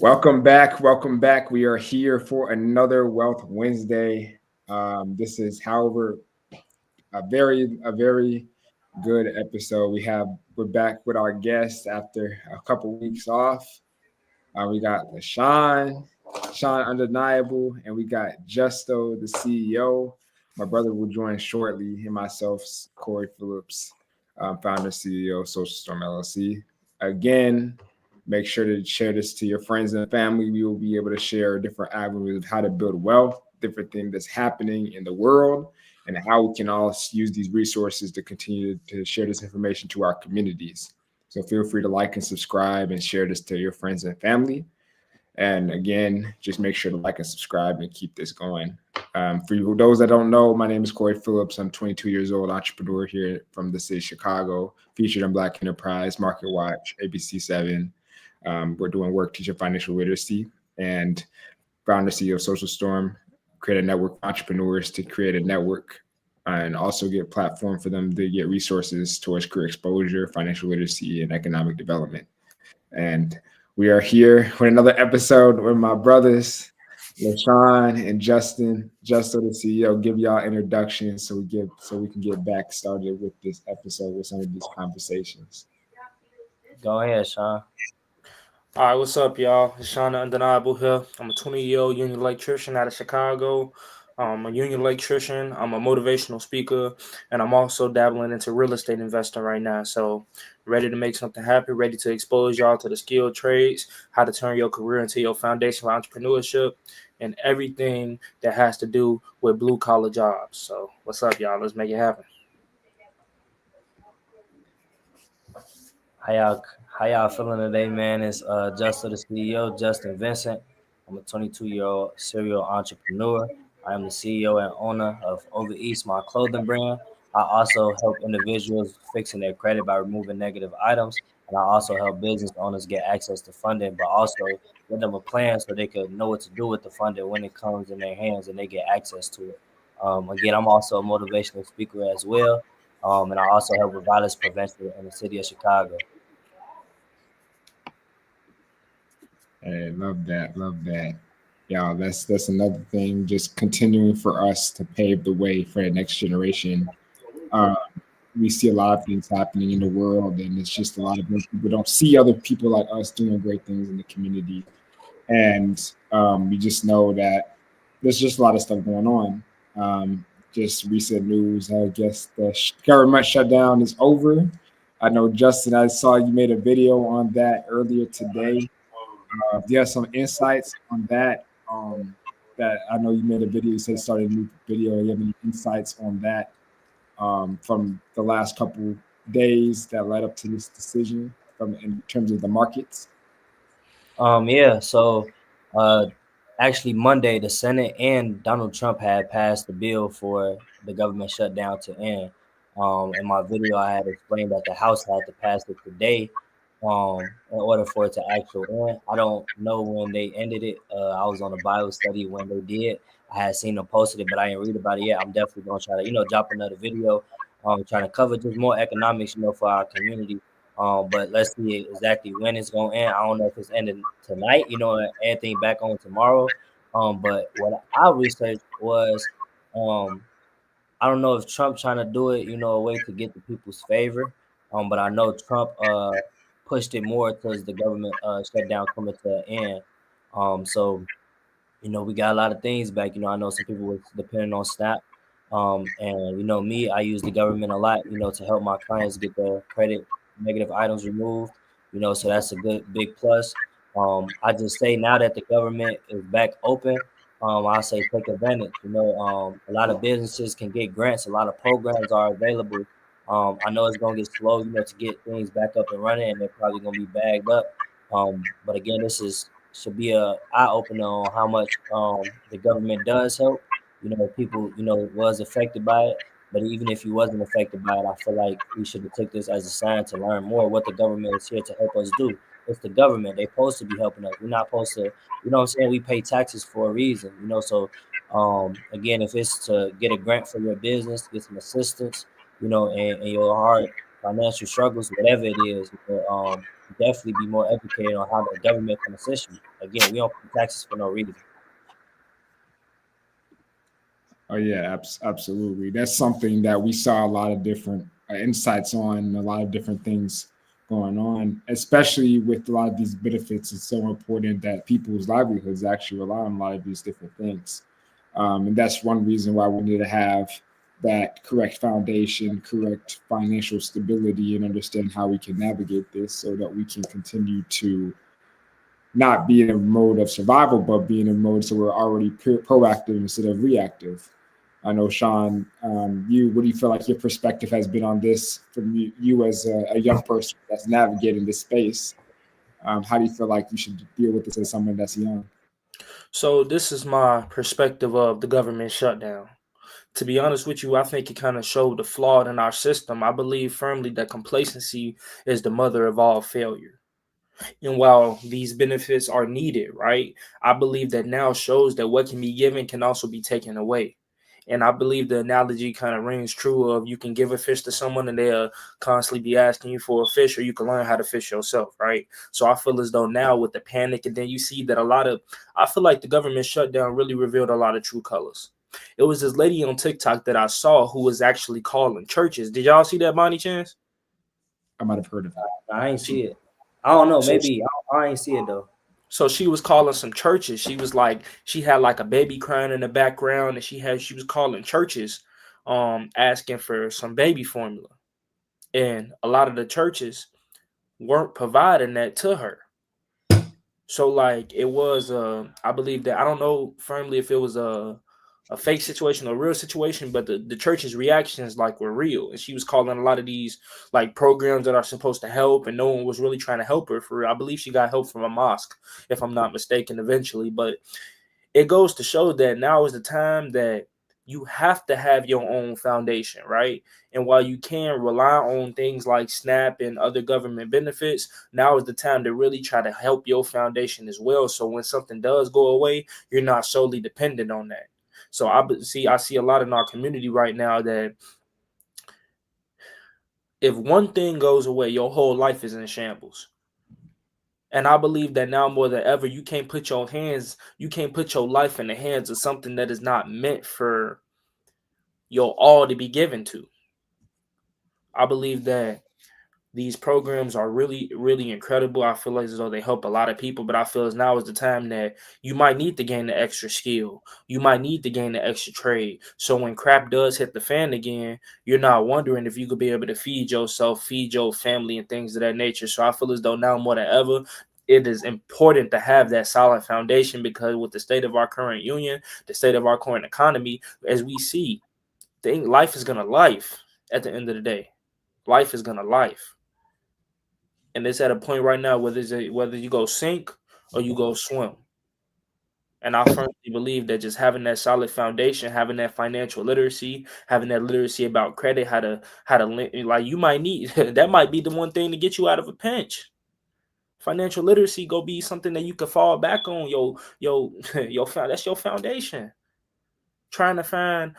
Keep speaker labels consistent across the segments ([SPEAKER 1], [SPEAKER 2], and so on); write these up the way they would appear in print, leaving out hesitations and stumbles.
[SPEAKER 1] Welcome back. Welcome back. We are here for another Wealth Wednesday. This is, however, a very good episode. We're back with our guests after a couple weeks off. We got Sean Undeniable, and we got Justo, the CEO. My brother will join shortly. And myself, Corey Phillips, founder CEO of Social Storm LLC. Again, make sure to share this to your friends and family. We will be able to share different avenues of how to build wealth, different things that's happening in the world, and how we can all use these resources to continue to share this information to our communities. So feel free to like and subscribe and share this to your friends and family. And again, just make sure to like and subscribe and keep this going. For those that don't know, my name is Corey Phillips. I'm 22 years old, entrepreneur here from the city of Chicago, featured on Black Enterprise, Market Watch, ABC7. We're doing work teaching financial literacy, and founder CEO of Social Storm, create a network of entrepreneurs to create a network and also get a platform for them to get resources towards career exposure, financial literacy, and economic development. And we are here with another episode with my brothers, LaShawn and Justin. Justin, the CEO, give y'all introductions so we can get back started with this episode with some of these conversations.
[SPEAKER 2] Go ahead, Sean.
[SPEAKER 3] All right, what's up, y'all? It's Sean the Undeniable here. I'm a 20-year-old union electrician out of Chicago. I'm a union electrician. I'm a motivational speaker, and I'm also dabbling into real estate investing right now. So, ready to make something happen, ready to expose y'all to the skilled trades, how to turn your career into your foundation for entrepreneurship, and everything that has to do with blue collar jobs. So, what's up, y'all? Let's make it happen.
[SPEAKER 2] How y'all feeling today, man? It's Justin, the CEO, Justin Vincent. I'm a 22-year-old serial entrepreneur. I am the CEO and owner of Over East, my clothing brand. I also help individuals fixing their credit by removing negative items, and I also help business owners get access to funding, but also give them a plan so they can know what to do with the funding when it comes in their hands and they get access to it. Again, I'm also a motivational speaker as well, and I also help with violence prevention in the city of Chicago.
[SPEAKER 1] Hey, love that, love that. Yeah, that's another thing. Just continuing for us to pave the way for the next generation. Uh, we see a lot of things happening in the world, and it's just a lot of people don't see other people like us doing great things in the community, and we just know that there's just a lot of stuff going on. Just recent news, I guess the government shutdown is over. I know, Justin, I saw you made a video on that earlier today. Do you have some insights on that? That I know you made a video. You said started a new video. Do you have any insights on that from the last couple days that led up to this decision from in terms of the markets?
[SPEAKER 2] Yeah, so uh, actually Monday, the Senate and Donald Trump had passed the bill for the government shutdown to end. In my video, I had explained that the House had to pass it today in order for it to actually end. I don't know when they ended it. I was on a Bible study when they did. I had seen them posted it, but I didn't read about it yet. I'm definitely gonna try to, drop another video, trying to cover just more economics, for our community. But let's see exactly when it's gonna end. I don't know if it's ending tonight, and anything back on tomorrow. But what I researched was, um, I don't know if Trump trying to do it, a way to get the people's favor. But I know Trump pushed it more towards the government shutdown coming to an end. So we got a lot of things back. I know some people was depending on SNAP. And me, I use the government a lot, to help my clients get their credit negative items removed. So that's a good big plus. I just say now that the government is back open, I say take advantage. A lot of businesses can get grants, a lot of programs are available. I know it's gonna get slow, to get things back up and running, and they're probably gonna be bagged up. But again, this is should be a eye opener on how much the government does help. People was affected by it, but even if you wasn't affected by it, I feel like we should have took this as a sign to learn more what the government is here to help us do. It's the government; they're supposed to be helping us. We're not supposed to, what I'm saying. We pay taxes for a reason, So again, if it's to get a grant for your business, get some assistance, and your heart financial struggles, whatever it is, definitely be more educated on how the government can assist you. Again, we don't pay taxes for no reason.
[SPEAKER 1] Oh yeah, absolutely. That's something that we saw a lot of different insights on, a lot of different things going on, especially with a lot of these benefits. It's so important that people's livelihoods actually rely on a lot of these different things, and that's one reason why we need to have that correct foundation, correct financial stability, and understand how we can navigate this so that we can continue to not be in a mode of survival, but be in a mode so we're already proactive instead of reactive. I know, Sean, what do you feel like your perspective has been on this from you as a young person that's navigating this space? How do you feel like you should deal with this as someone that's young?
[SPEAKER 3] So this is my perspective of the government shutdown. To be honest with you, I think it kind of showed the flaw in our system. I believe firmly that complacency is the mother of all failure. And while these benefits are needed, right, I believe that now shows that what can be given can also be taken away. And I believe the analogy kind of rings true of you can give a fish to someone and they'll constantly be asking you for a fish, or you can learn how to fish yourself, right? So I feel as though now with the panic, and then you see that I feel like the government shutdown really revealed a lot of true colors. It was this lady on TikTok that I saw who was actually calling churches. Did y'all see that, Bonnie Chance?
[SPEAKER 1] I might have heard of it.
[SPEAKER 2] I ain't see it. I don't know.
[SPEAKER 3] So
[SPEAKER 2] Maybe I ain't see it though.
[SPEAKER 3] So she was calling some churches. She was like, she had like a baby crying in the background, and she was calling churches, asking for some baby formula. And a lot of the churches weren't providing that to her. So like it was I believe that, I don't know firmly if it was a fake situation or a real situation, but the church's reactions like were real. And she was calling a lot of these like programs that are supposed to help, and no one was really trying to help her for real. I believe she got help from a mosque, if I'm not mistaken, eventually. But it goes to show that now is the time that you have to have your own foundation, right? And while you can rely on things like SNAP and other government benefits, now is the time to really try to help your foundation as well. So when something does go away, you're not solely dependent on that. So I see a lot in our community right now that if one thing goes away, your whole life is in shambles. And I believe that now more than ever, you can't put your life in the hands of something that is not meant for your all to be given to. I believe that these programs are really, really incredible. I feel like as though they help a lot of people, but I feel as now is the time that you might need to gain the extra skill. You might need to gain the extra trade. So when crap does hit the fan again, you're not wondering if you could be able to feed yourself, feed your family, and things of that nature. So I feel as though now more than ever, it is important to have that solid foundation, because with the state of our current union, the state of our current economy, as we see, life is gonna life at the end of the day. Life is gonna life. And it's at a point right now whether you go sink or you go swim. And I firmly believe that just having that solid foundation, having that financial literacy, having that literacy about credit, like you might need that might be the one thing to get you out of a pinch. Financial literacy go be something that you can fall back on. That's your foundation. Trying to find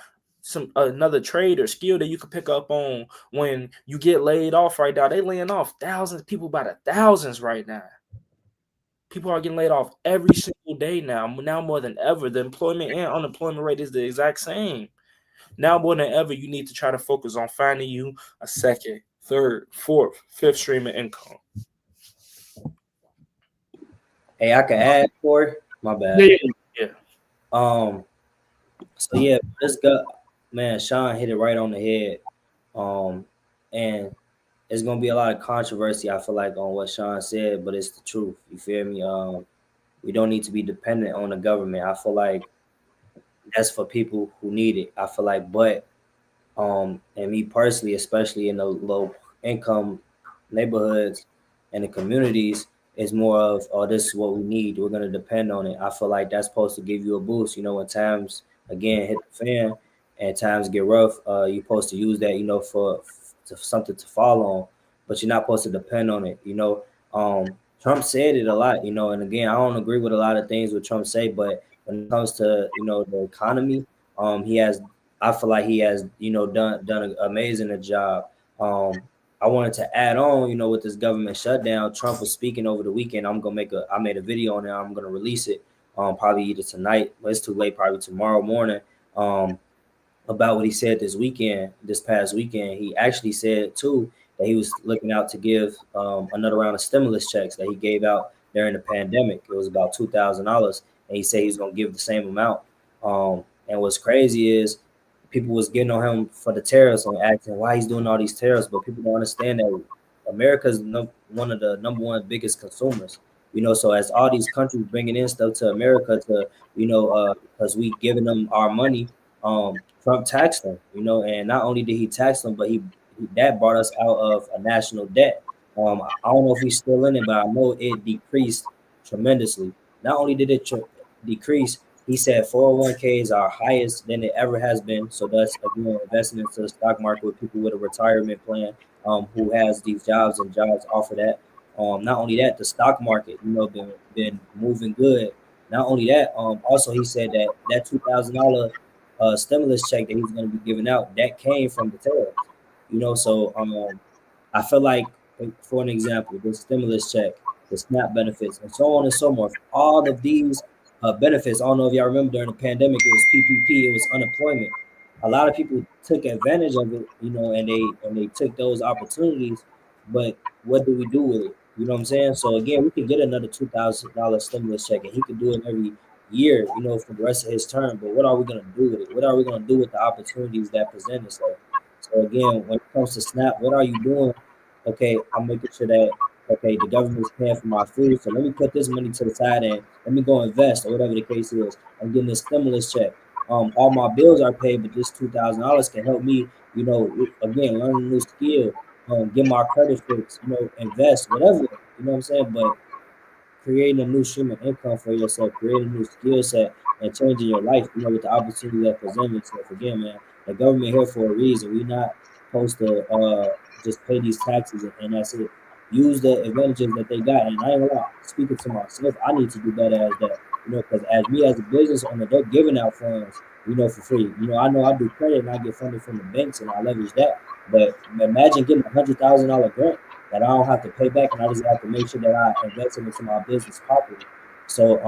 [SPEAKER 3] another trade or skill that you can pick up on when you get laid off right now. They laying off thousands of people by the thousands right now. People are getting laid off every single day now. Now more than ever, the employment and unemployment rate is the exact same. Now more than ever, you need to try to focus on finding you a second, third, fourth, fifth stream of income.
[SPEAKER 2] Hey, I can add for my bad.
[SPEAKER 3] Yeah.
[SPEAKER 2] So yeah, this guy, man, Sean hit it right on the head. And there's gonna be a lot of controversy, I feel like, on what Sean said, but it's the truth. You feel me? We don't need to be dependent on the government. I feel like that's for people who need it. I feel like, but and me personally, especially in the low income neighborhoods and the communities, is more of, oh, this is what we need. We're gonna depend on it. I feel like that's supposed to give you a boost. When times again hit the fan and times get rough, you're supposed to use that, for something to fall on, but you're not supposed to depend on it. Trump said it a lot, and again, I don't agree with a lot of things what Trump say, but when it comes to the economy, he has I feel like he has, done an amazing job. I wanted to add on, with this government shutdown. Trump was speaking over the weekend. I made a video on it. I'm gonna release it probably either tonight, but it's too late, probably tomorrow morning. Um, about what he said this past weekend. He actually said too that he was looking out to give another round of stimulus checks that he gave out during the pandemic. It was about $2,000, and he said he's going to give the same amount. And what's crazy is people was getting on him for the tariffs and asking why he's doing all these tariffs, but people don't understand that America's one of the number one biggest consumers. So as all these countries bringing in stuff to America to, because we giving them our money, Trump taxed them, and not only did he tax them, but that brought us out of a national debt. I don't know if he's still in it, but I know it decreased tremendously. Not only did it decrease, he said 401ks are highest than it ever has been. So that's again investing into the stock market with people with a retirement plan, who has these jobs and jobs offer that. Not only that, the stock market, been moving good. Not only that, also he said that $2,000 stimulus check that he's going to be giving out that came from the tariffs. So I feel like, for an example, the stimulus check, the SNAP benefits, and so on and so forth. All of these benefits. I don't know if y'all remember during the pandemic, it was PPP, it was unemployment. A lot of people took advantage of it, and they took those opportunities. But what do we do with it? You know what I'm saying? So again, we could get another $2,000 stimulus check, and he could do it every year, for the rest of his term. But what are we gonna do with it? What are we gonna do with the opportunities that present itself? So again, when it comes to SNAP, what are you doing? Okay, I'm making sure that the government's paying for my food. So let me put this money to the side and let me go invest or whatever the case is. I'm getting a stimulus check. All my bills are paid, but this $2,000 can help me, again, learn a new skill, get my credit fixed, invest, whatever, what I'm saying? But creating a new stream of income for yourself, creating a new skill set, and changing your life, with the opportunity that presents itself. Again, man, the government here for a reason. We're not supposed to just pay these taxes and that's it. Use the advantages that they got. And I ain't gonna lie, speaking to myself, I need to do better as that. Because as me as a business owner, they're giving out funds, for free. I know I do credit and I get funded from the banks and I leverage that. But imagine getting $100,000 grant that I don't have to pay back, and I just have to make sure that I invest into my business properly. So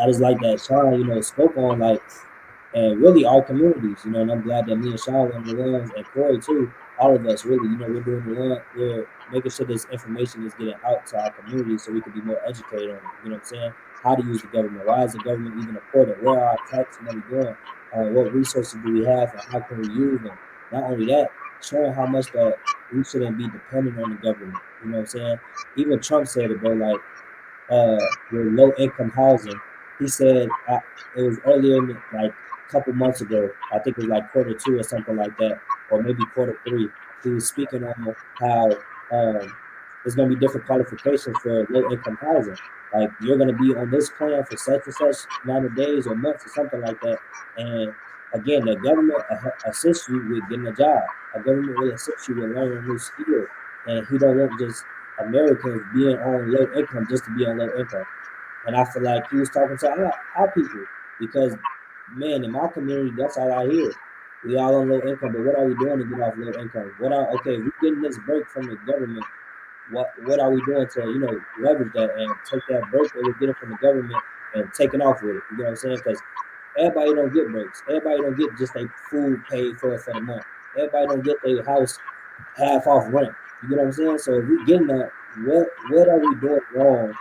[SPEAKER 2] I just like that Sean, spoke on like, and really our communities, and I'm glad that me and Sean were on the ones, and Corey too, all of us really, we're doing the one, we're making sure this information is getting out to our communities so we can be more educated on it, what I'm saying? How to use the government, why is the government even important, where are our tax money going, what resources do we have, and how can we use them? Not only that, showing how much that we shouldn't be dependent on the government, what I'm saying? Even Trump said it, bro, like, with low income housing. He said it was earlier, like a couple months ago. I think it was like quarter 2 or something like that, or maybe quarter 3. He was speaking on how there's going to be different qualifications for low income housing. Like you're going to be on this plan for such and such amount of days or months or something like that. And again, the government assists you with getting a job. A government will assist you with learning a new skill. And he don't want just Americans being on low income just to be on low income. And I feel like he was talking to our people because, man, in my community, that's all I hear. We all on low income, but what are we doing to get off low income? If we're getting this break from the government, what are we doing to, leverage that and take that break that we're getting from the government and taking off with it? You know what I'm saying? Because everybody don't get breaks. Everybody don't get just their food paid for the month. Everybody don't get their house half off rent. You get what I'm saying? So if we getting that, what are we doing wrong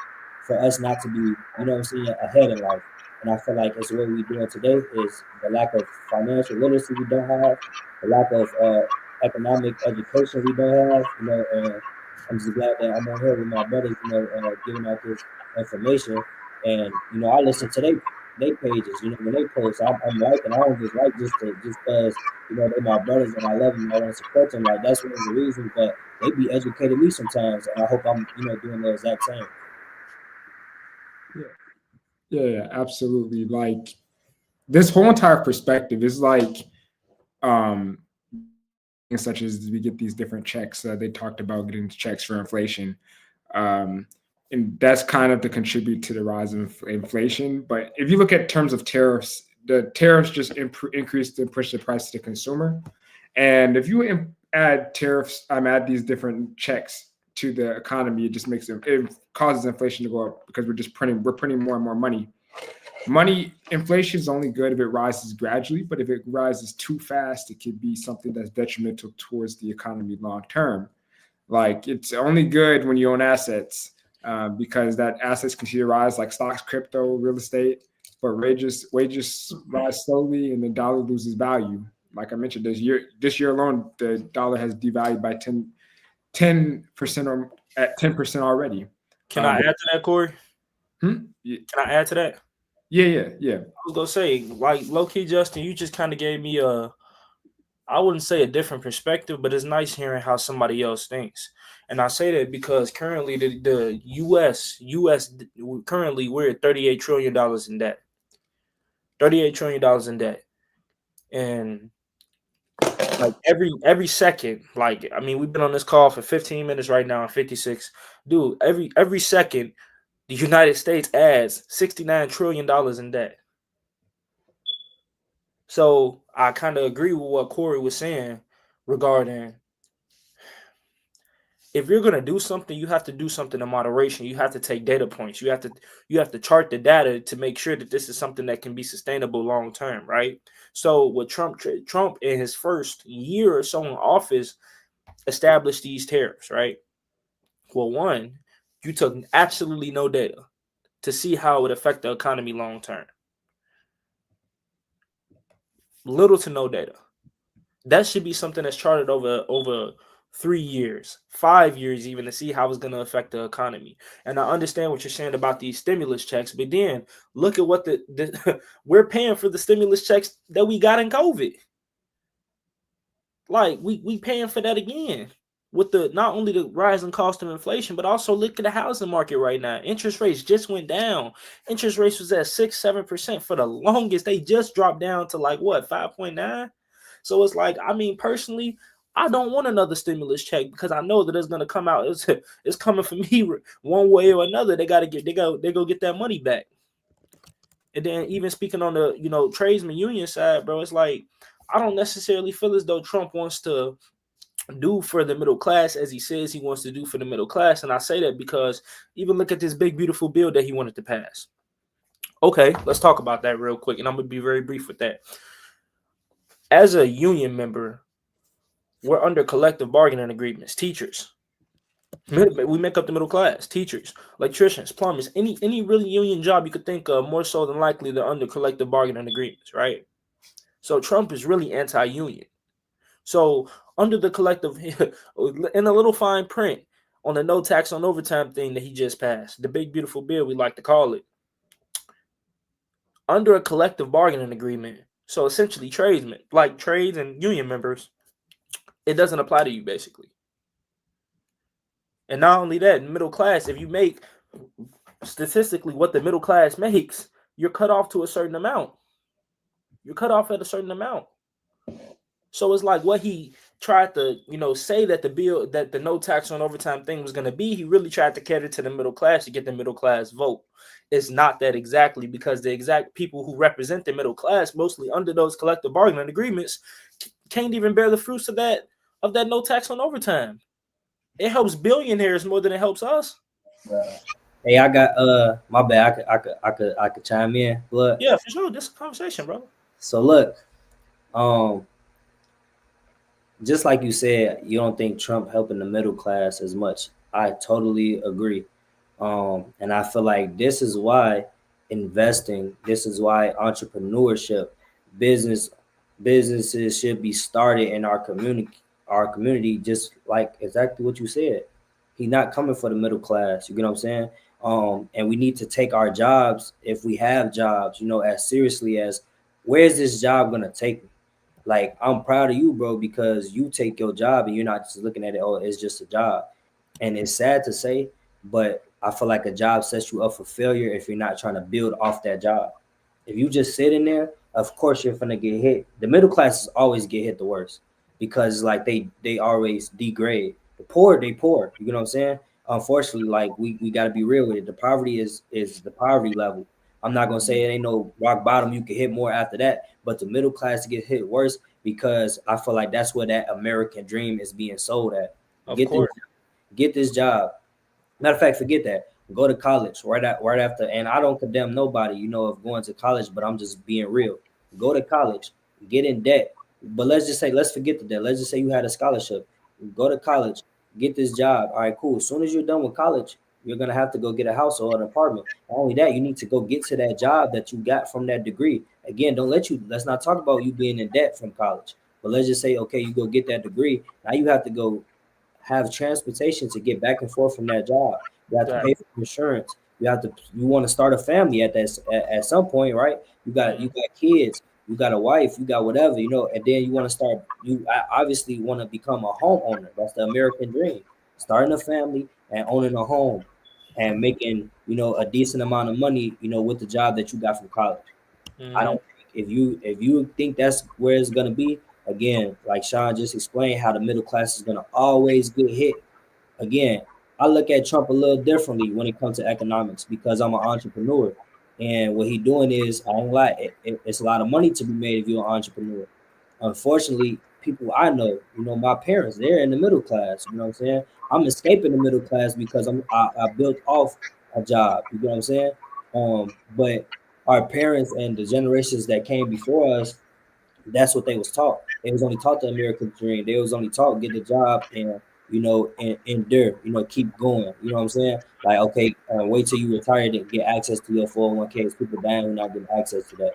[SPEAKER 2] for us not to be, ahead in life? And I feel like it's what we're doing today is the lack of financial literacy we don't have, the lack of economic education we don't have, and I'm just glad that I'm on here with my brothers, giving out this information. And, I listen to they pages, when they post, I'm liking, I don't just like just because, they're my brothers and I love them and I want to support them. Like that's one of the reasons, but they be educating me sometimes, and I hope I'm, doing the exact same.
[SPEAKER 1] Yeah, absolutely. Like this whole entire perspective is like, such as we get these different checks. They talked about getting checks for inflation, and that's kind of to contribute to the rise of inflation. But if you look at terms of tariffs, the tariffs just increase and push the price to the consumer. And if you add tariffs, add these different checks to the economy, it just makes it causes inflation to go up because we're printing more and more money. Inflation is only good if it rises gradually, but if it rises too fast, it could be something that's detrimental towards the economy long term. Like it's only good when you own assets because that assets continue to rise, like stocks, crypto, real estate. But wages rise slowly, and the dollar loses value. Like I mentioned, this year alone, the dollar has devalued by 10% or at 10% already.
[SPEAKER 3] Can I add to that, Corey?
[SPEAKER 1] Yeah.
[SPEAKER 3] Can I add to that?
[SPEAKER 1] Yeah.
[SPEAKER 3] I was gonna say, like, low key, Justin, you just kind of gave me I wouldn't say a different perspective, but it's nice hearing how somebody else thinks. And I say that because currently the U.S. currently we're at $38 trillion in debt. $38 trillion in debt, and like every second, like I mean, we've been on this call for 15 minutes right now, 56. Dude, every second, the United States adds $69 trillion in debt. So I kind of agree with what Corey was saying regarding if you're gonna do something, you have to do something in moderation. You have to take data points. You have to chart the data to make sure that this is something that can be sustainable long term, right? So with Trump in his first year or so in office established these tariffs, right? Well, one, you took absolutely no data to see how it would affect the economy long term. Little to no data. That should be something that's charted over 3 years, 5 years, even to see how it's going to affect the economy. And I understand what you're saying about these stimulus checks, but then look at what the we're paying for the stimulus checks that we got in COVID. Like we paying for that again with the not only the rising cost of inflation, but also look at the housing market right now. Interest rates just went down. Interest rates was at 6-7% for the longest. They just dropped down to like what 5.9. So it's like, I mean, personally, I don't want another stimulus check because I know that it's gonna come out. It's coming for me one way or another. They go get that money back. And then even speaking on the tradesman union side, bro, it's like I don't necessarily feel as though Trump wants to do for the middle class as he says he wants to do for the middle class. And I say that because even look at this big, beautiful bill that he wanted to pass. Okay, let's talk about that real quick. And I'm going to be very brief with that. As a union member, we're under collective bargaining agreements. Teachers, we make up the middle class. Teachers, electricians, plumbers, any really union job you could think of, more so than likely they're under collective bargaining agreements, right? So Trump is really anti-union. So under the collective, in a little fine print on the no tax on overtime thing that he just passed, the big beautiful bill we like to call it, under a collective bargaining agreement. So essentially tradesmen, like trades and union members, it doesn't apply to you basically. And not only that, middle class, if you make statistically what the middle class makes, you're cut off to a certain amount. You're cut off at a certain amount. So it's like what he tried to, say that the no tax on overtime thing was going to be. He really tried to cater to the middle class to get the middle class vote. It's not that exactly, because the exact people who represent the middle class, mostly under those collective bargaining agreements, can't even bear the fruits of that no tax on overtime. It helps billionaires more than it helps us.
[SPEAKER 2] Hey, I got my bad. I could chime in. Look.
[SPEAKER 3] Yeah, for sure. This is a conversation, bro.
[SPEAKER 2] So look, just like you said, you don't think Trump helping the middle class as much. I totally agree. And I feel like this is why this is why entrepreneurship, businesses should be started in our community, just like exactly what you said. He's not coming for the middle class. You get what I'm saying? And we need to take our jobs, if we have jobs, as seriously as where's this job gonna take me? Like, I'm proud of you, bro, because you take your job and you're not just looking at it, oh, it's just a job. And it's sad to say, but I feel like a job sets you up for failure if you're not trying to build off that job. If you just sit in there, of course you're gonna get hit. The middle classes always get hit the worst because like they always degrade. The poor, they poor. You know what I'm saying? Unfortunately, like we gotta be real with it. The poverty is the poverty level. I'm not gonna say it ain't no rock bottom. You can hit more after that, but the middle class get hit worse because I feel like that's where that American dream is being sold at.
[SPEAKER 3] Of
[SPEAKER 2] Get this,
[SPEAKER 3] course.
[SPEAKER 2] get this job. Matter of fact, forget that. Go to college right after. And I don't condemn nobody, of going to college, but I'm just being real. Go to college, get in debt. But let's forget the debt. Let's just say you had a scholarship. Go to college, get this job. All right, cool. As soon as you're done with college, you're gonna have to go get a house or an apartment. Not only that, you need to go get to that job that you got from that degree. Again, let's not talk about you being in debt from college. But let's just say, okay, you go get that degree. Now you have to go have transportation to get back and forth from that job. You have to
[SPEAKER 3] That.
[SPEAKER 2] pay for insurance. You want to start a family at some point, right? You got kids, you got a wife, you got whatever, and then you want to start. Obviously want to become a homeowner. That's the American dream. Starting a family and owning a home and making a decent amount of money, with the job that you got from college. I
[SPEAKER 3] Mm-hmm.
[SPEAKER 2] don't think if you think that's where it's gonna be, again, like Sean just explained, how the middle class is gonna always get hit. Again, I look at Trump a little differently when it comes to economics because I'm an entrepreneur, and what he doing is, I don't lie, it's a lot of money to be made if you're an entrepreneur. Unfortunately, people I know, my parents, they're in the middle class. You know what I'm saying? I'm escaping the middle class because I built off a job. You know what I'm saying? But our parents and the generations that came before us, that's what they was taught. They was only taught the American dream. They was only taught get the job and and endure. Keep going. You know what I'm saying? Like, okay, wait till you retire to get access to your 401k. It's people dying who not getting access to that.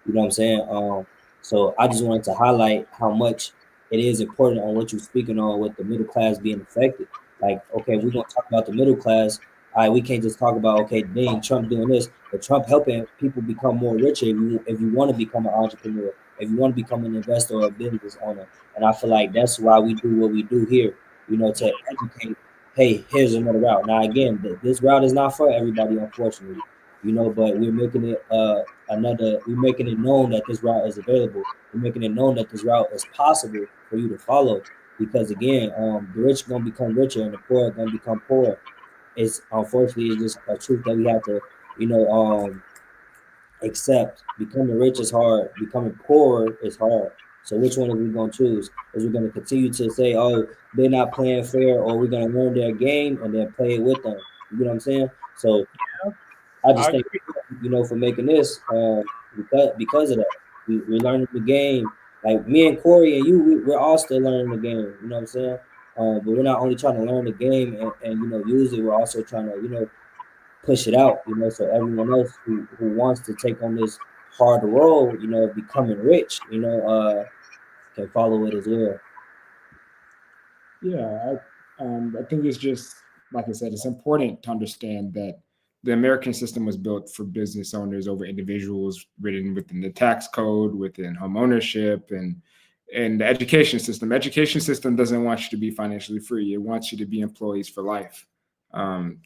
[SPEAKER 2] You know what I'm saying? So I just wanted to highlight how much it is important on what you're speaking on with the middle class being affected. Like, okay, we're gonna talk about the middle class. All right, we can't just talk about, okay, dang, Trump doing this, but Trump helping people become more richer if you want to become an entrepreneur, if you want to become an investor or a business owner. And I feel like that's why we do what we do here, to educate. Hey, here's another route. Now, again, this route is not for everybody, unfortunately, but we're making it we're making it known that this route is available. We're making it known that this route is possible for you to follow. Because again, the rich are gonna become richer and the poor are gonna become poorer. It's unfortunately it's just a truth that we have to, you know, um, except becoming rich is hard, becoming poor is hard. So which one are we going to choose? Is we going to continue to say, oh, they're not playing fair, or we're going to learn their game and then play it with them? You know what I'm saying? So I
[SPEAKER 3] I
[SPEAKER 2] just think,
[SPEAKER 3] agree.
[SPEAKER 2] for making this, because of that, we're learning the game. Like me and Corey and you, we're all still learning the game. You know what I'm saying? But we're not only trying to learn the game and use it. We're also trying to push it out, so everyone else who wants to take on this hard role, of becoming rich, can follow it as well.
[SPEAKER 1] Yeah, I think it's just like I said, it's important to understand that the American system was built for business owners over individuals, written within the tax code, within home ownership, and the education system. Education system doesn't want you to be financially free; it wants you to be employees for life.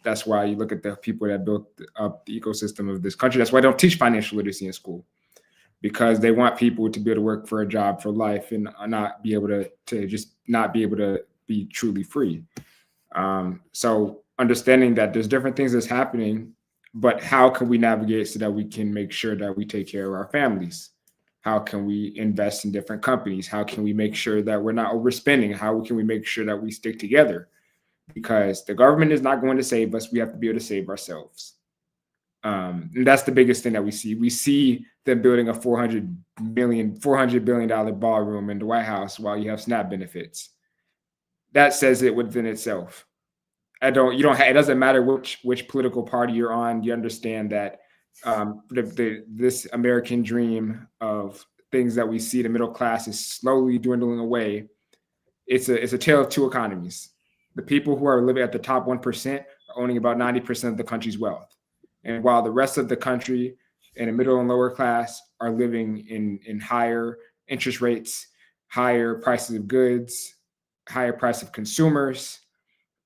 [SPEAKER 1] That's why you look at the people that built up the ecosystem of this country. That's why they don't teach financial literacy in school, because they want people to be able to work for a job for life and not be able to just not be able to be truly free. So understanding that there's different things that's happening, but how can we navigate so that we can make sure that we take care of our families? How can we invest in different companies? How can we make sure that we're not overspending? How can we make sure that we stick together? Because the government is not going to save us. We have to be able to save ourselves. And that's the biggest thing that we see. We see them building a $400 billion ballroom in the White House while you have SNAP benefits. That says it within itself. It doesn't matter which political party you're on. You understand that this American dream of things that we see the middle class is slowly dwindling away. It's a tale of two economies. The people who are living at the top 1% are owning about 90% of the country's wealth. And while the rest of the country and the middle and lower class are living in higher interest rates, higher prices of goods, higher price of consumers,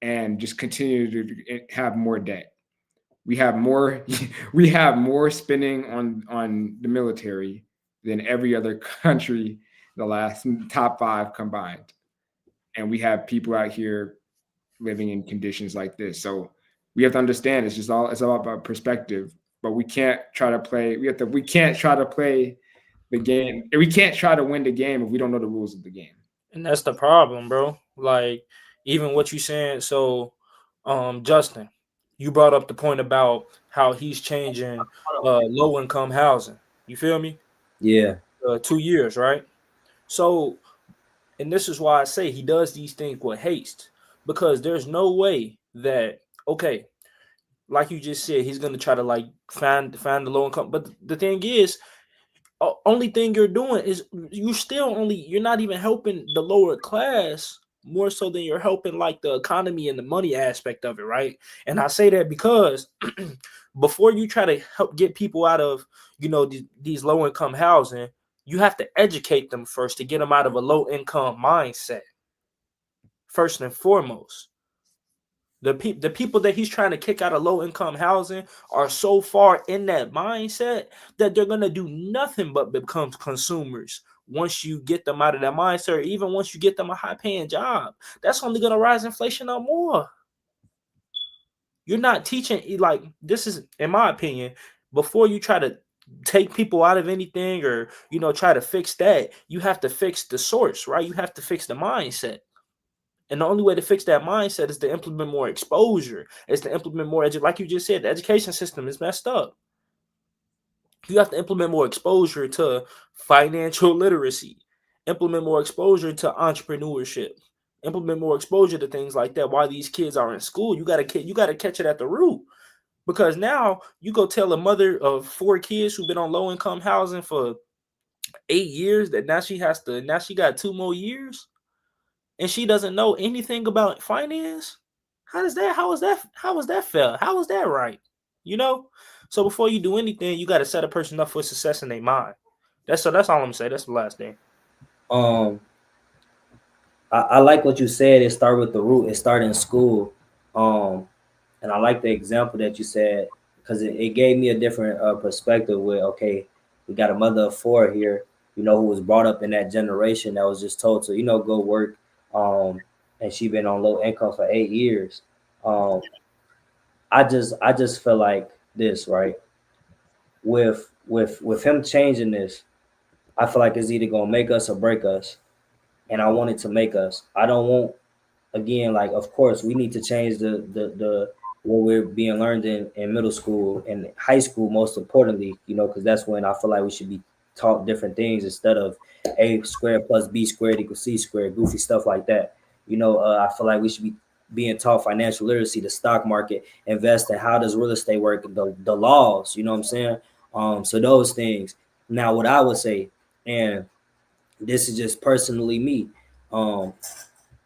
[SPEAKER 1] and just continue to have more debt. We have more we have more spending on the military than every other country, the last top five combined. And we have people out here living in conditions like this. So we have to understand it's all about perspective. but we can't try to play. We can't try to play the game. We can't try to win the game if we don't know the rules of the game.
[SPEAKER 3] And that's the problem, bro. Like, even what you saying. So, Justin, you brought up the point about how he's changing low income housing. You feel me?
[SPEAKER 2] Yeah.
[SPEAKER 3] 2 years, right? So, and this is why I say he does these things with haste, because there's no way that, okay, like you just said, he's gonna try to like find the low income. But the thing is, only thing you're doing is you're not even helping the lower class more so than you're helping like the economy and the money aspect of it, right? And I say that because before you try to help get people out of these low income housing, you have to educate them first to get them out of a low income mindset first and foremost. The people that he's trying to kick out of low income housing are so far in that mindset that they're gonna do nothing but become consumers once you get them out of that mindset, or even once you get them a high paying job. That's only gonna rise inflation up more. You're not teaching, like, this is, in my opinion, before you try to take people out of anything or try to fix that, you have to fix the source, right? You have to fix the mindset. And the only way to fix that mindset is to implement more exposure. Is to implement more like you just said, the education system is messed up. You have to implement more exposure to financial literacy, implement more exposure to entrepreneurship, implement more exposure to things like that. While these kids are in school, you gotta catch it at the root. Because now you go tell a mother of 4 kids who've been on low income housing for 8 years that now she got 2 more years and she doesn't know anything about finance. How is that fair? How is that right? So before you do anything, you got to set a person up for success in their mind. That's all I'm gonna say. That's the last thing.
[SPEAKER 2] Um, I like what you said. It start with the root. It start in school. And I like the example that you said because it gave me a different perspective. With okay, we got a mother of 4 here, who was brought up in that generation that was just told to go work. And she been on low income for 8 years. Um, I just feel like this, right? With him changing this, I feel like it's either gonna make us or break us. And I want it to make us. I don't want, again, like, of course we need to change the what we're being learned in middle school and high school, most importantly, because that's when I feel like we should be taught different things instead of a squared plus b squared equals c squared, goofy stuff like that. I feel like we should be being taught financial literacy, the stock market, investing, how does real estate work, the laws, you know what I'm saying? So those things. Now what I would say, and this is just personally me,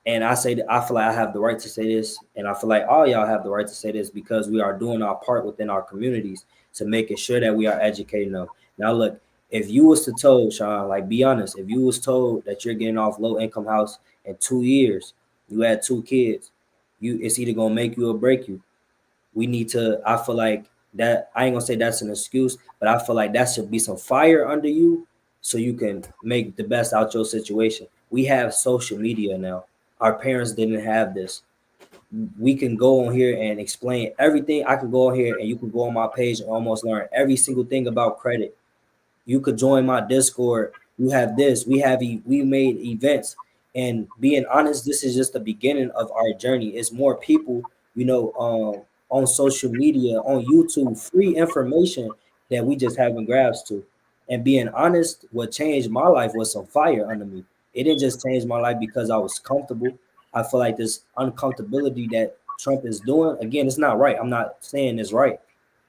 [SPEAKER 2] and I say that I feel like I have the right to say this, and I feel like all y'all have the right to say this because we are doing our part within our communities to making sure that we are educating them. Now, look, if you was to told, Sean, like, be honest, if you was told that you're getting off low income house in 2 years, you had 2 kids, it's either gonna make you or break you. We need to, I feel like that, I ain't gonna say that's an excuse, but I feel like that should be some fire under you so you can make the best out your situation. We have social media now. Our parents didn't have this. We can go on here and explain everything. I can go on here and you can go on my page and almost learn every single thing about credit. You could join my Discord. You have this. We made events. And being honest, this is just the beginning of our journey. It's more people, on social media, on YouTube, free information that we just haven't grasped to. And being honest, what changed my life was some fire under me. It didn't just change my life because I was comfortable. I feel like this uncomfortability that Trump is doing, again, it's not right. I'm not saying it's right.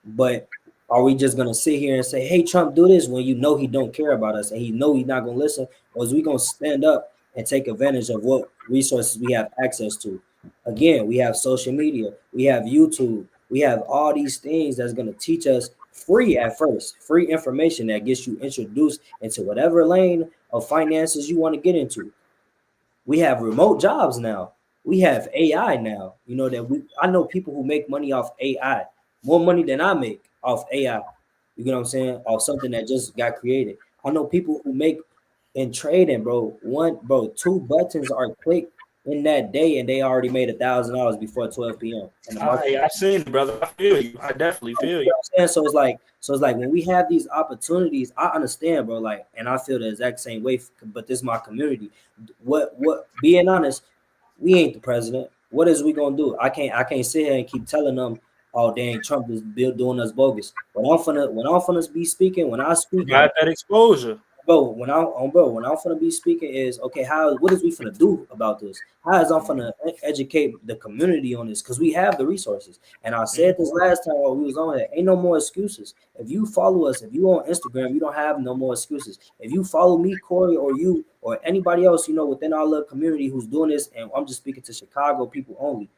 [SPEAKER 2] But are we just gonna sit here and say, "Hey, Trump, do this," when he don't care about us and he know he's not gonna listen, or is we gonna stand up and take advantage of what resources we have access to? Again, we have social media, we have YouTube, we have all these things that's gonna teach us free at first, free information that gets you introduced into whatever lane of finances you want to get into. We have remote jobs now. We have AI now. I know people who make money off AI, more money than I make off AI. You get what I'm saying? Off something that just got created. I know people who make in trading, bro. Two buttons are clicked in that day, and they already made $1,000 before 12 p.m. and the market.
[SPEAKER 3] I've seen it, brother. I feel you. I definitely feel
[SPEAKER 2] You
[SPEAKER 3] you.
[SPEAKER 2] know what I'm saying? So it's like when we have these opportunities, I understand, bro. Like, and I feel the exact same way. But this is my community. What? Being honest, we ain't the president. What is we gonna do? I can't sit here and keep telling them, oh dang, Trump is doing us bogus. When I'm finna be speaking, when I speak and
[SPEAKER 3] Got that exposure.
[SPEAKER 2] when I'm finna be speaking is okay. What is we finna do about this? How is I'm finna educate the community on this? Because we have the resources. And I said this last time while we was on it. Ain't no more excuses. If you follow us, if you on Instagram, you don't have no more excuses. If you follow me, Corey, or you, or anybody else, within our little community who's doing this, and I'm just speaking to Chicago people only,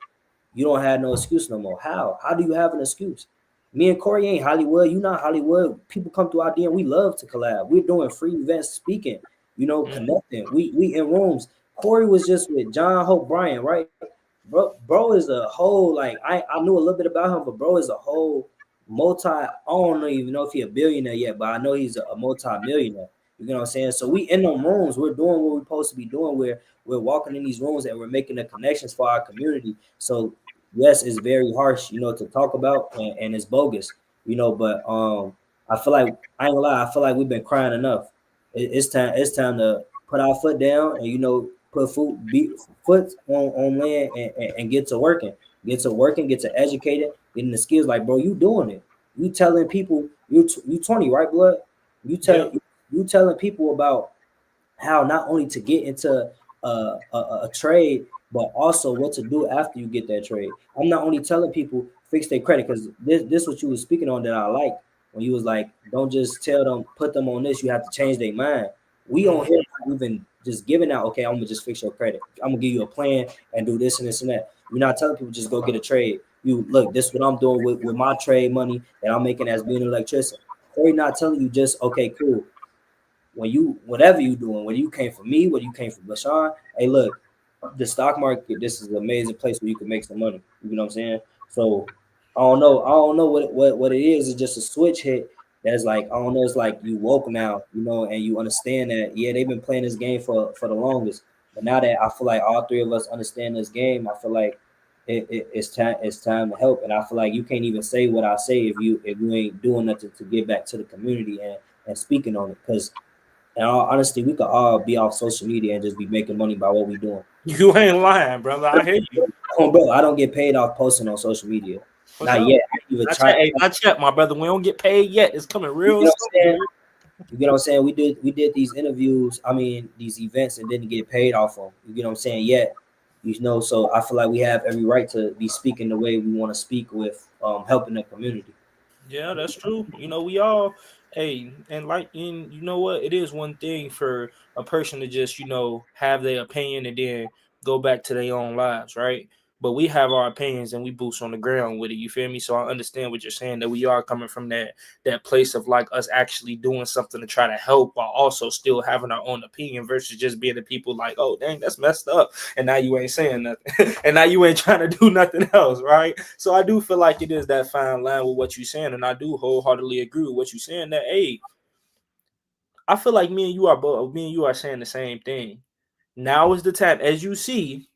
[SPEAKER 2] you don't have no excuse no more. How? How do you have an excuse? Me and Corey ain't Hollywood. You not Hollywood. People come through our DM. We love to collab. We're doing free events, speaking. Connecting. We in rooms. Corey was just with John Hope Bryant, right? Bro is a whole like I knew a little bit about him, but bro is a whole multi. I don't even know if he's a billionaire yet, but I know he's a multi-millionaire. You know what I'm saying? So we in them rooms. We're doing what we're supposed to be doing. We're walking in these rooms and we're making the connections for our community. So yes, it's very harsh, to talk about, and it's bogus, but I feel like I ain't gonna lie, I feel like we've been crying enough. It's time to put our foot down and put foot on land and get to working, get to educating, getting the skills. Like, bro, you doing it. You telling people you 20, right, blood? You
[SPEAKER 3] Yeah.
[SPEAKER 2] tell you telling people about how not only to get into a trade, but also what to do after you get that trade. I'm not only telling people fix their credit, because this what you was speaking on that I like, when you was like, don't just tell them, put them on this, you have to change their mind. We on here not even just giving out, okay, I'm gonna just fix your credit. I'm gonna give you a plan and do this and this and that. We're not telling people just go get a trade. You look, this is what I'm doing with my trade money that I'm making as being an electrician. They're not telling you just, okay, cool, whatever you doing, whether you came from me, whether you came from Bashan, hey, look, the stock market, this is an amazing place where you can make some money. You know what I'm saying? So I don't know what it is. It's just a switch hit that's like, I don't know, it's like you woke now, and you understand that, yeah, they've been playing this game for the longest. But now that I feel like all three of us understand this game, I feel like it's time to help. And I feel like you can't even say what I say if you ain't doing nothing to get back to the community and speaking on it. Because in all honesty, we could all be off social media and just be making money by what we doing.
[SPEAKER 3] You ain't lying, brother. I hear you.
[SPEAKER 2] Oh, bro, I don't get paid off posting on social media.
[SPEAKER 3] For
[SPEAKER 2] Not
[SPEAKER 3] sure.
[SPEAKER 2] yet. I even try.
[SPEAKER 3] I check, my brother. We don't get paid yet. It's coming
[SPEAKER 2] You
[SPEAKER 3] real
[SPEAKER 2] know what
[SPEAKER 3] soon.
[SPEAKER 2] I'm saying? You get what I'm saying? We did these interviews. I mean, these events, and didn't get paid off them. You get what I'm saying? Yet, so I feel like we have every right to be speaking the way we want to speak with helping the community.
[SPEAKER 3] Yeah, that's true. We all, hey, and you know what? It is one thing for a person to just, have their opinion and then go back to their own lives, right? But we have our opinions and we boots on the ground with it. You feel me? So I understand what you're saying, that we are coming from that place of like us actually doing something to try to help while also still having our own opinion versus just being the people like, oh dang, that's messed up. And now you ain't saying nothing. And now you ain't trying to do nothing else, right? So I do feel like it is that fine line with what you're saying, and I do wholeheartedly agree with what you're saying. That hey, I feel like me and you are saying the same thing. Now is the time, as you see,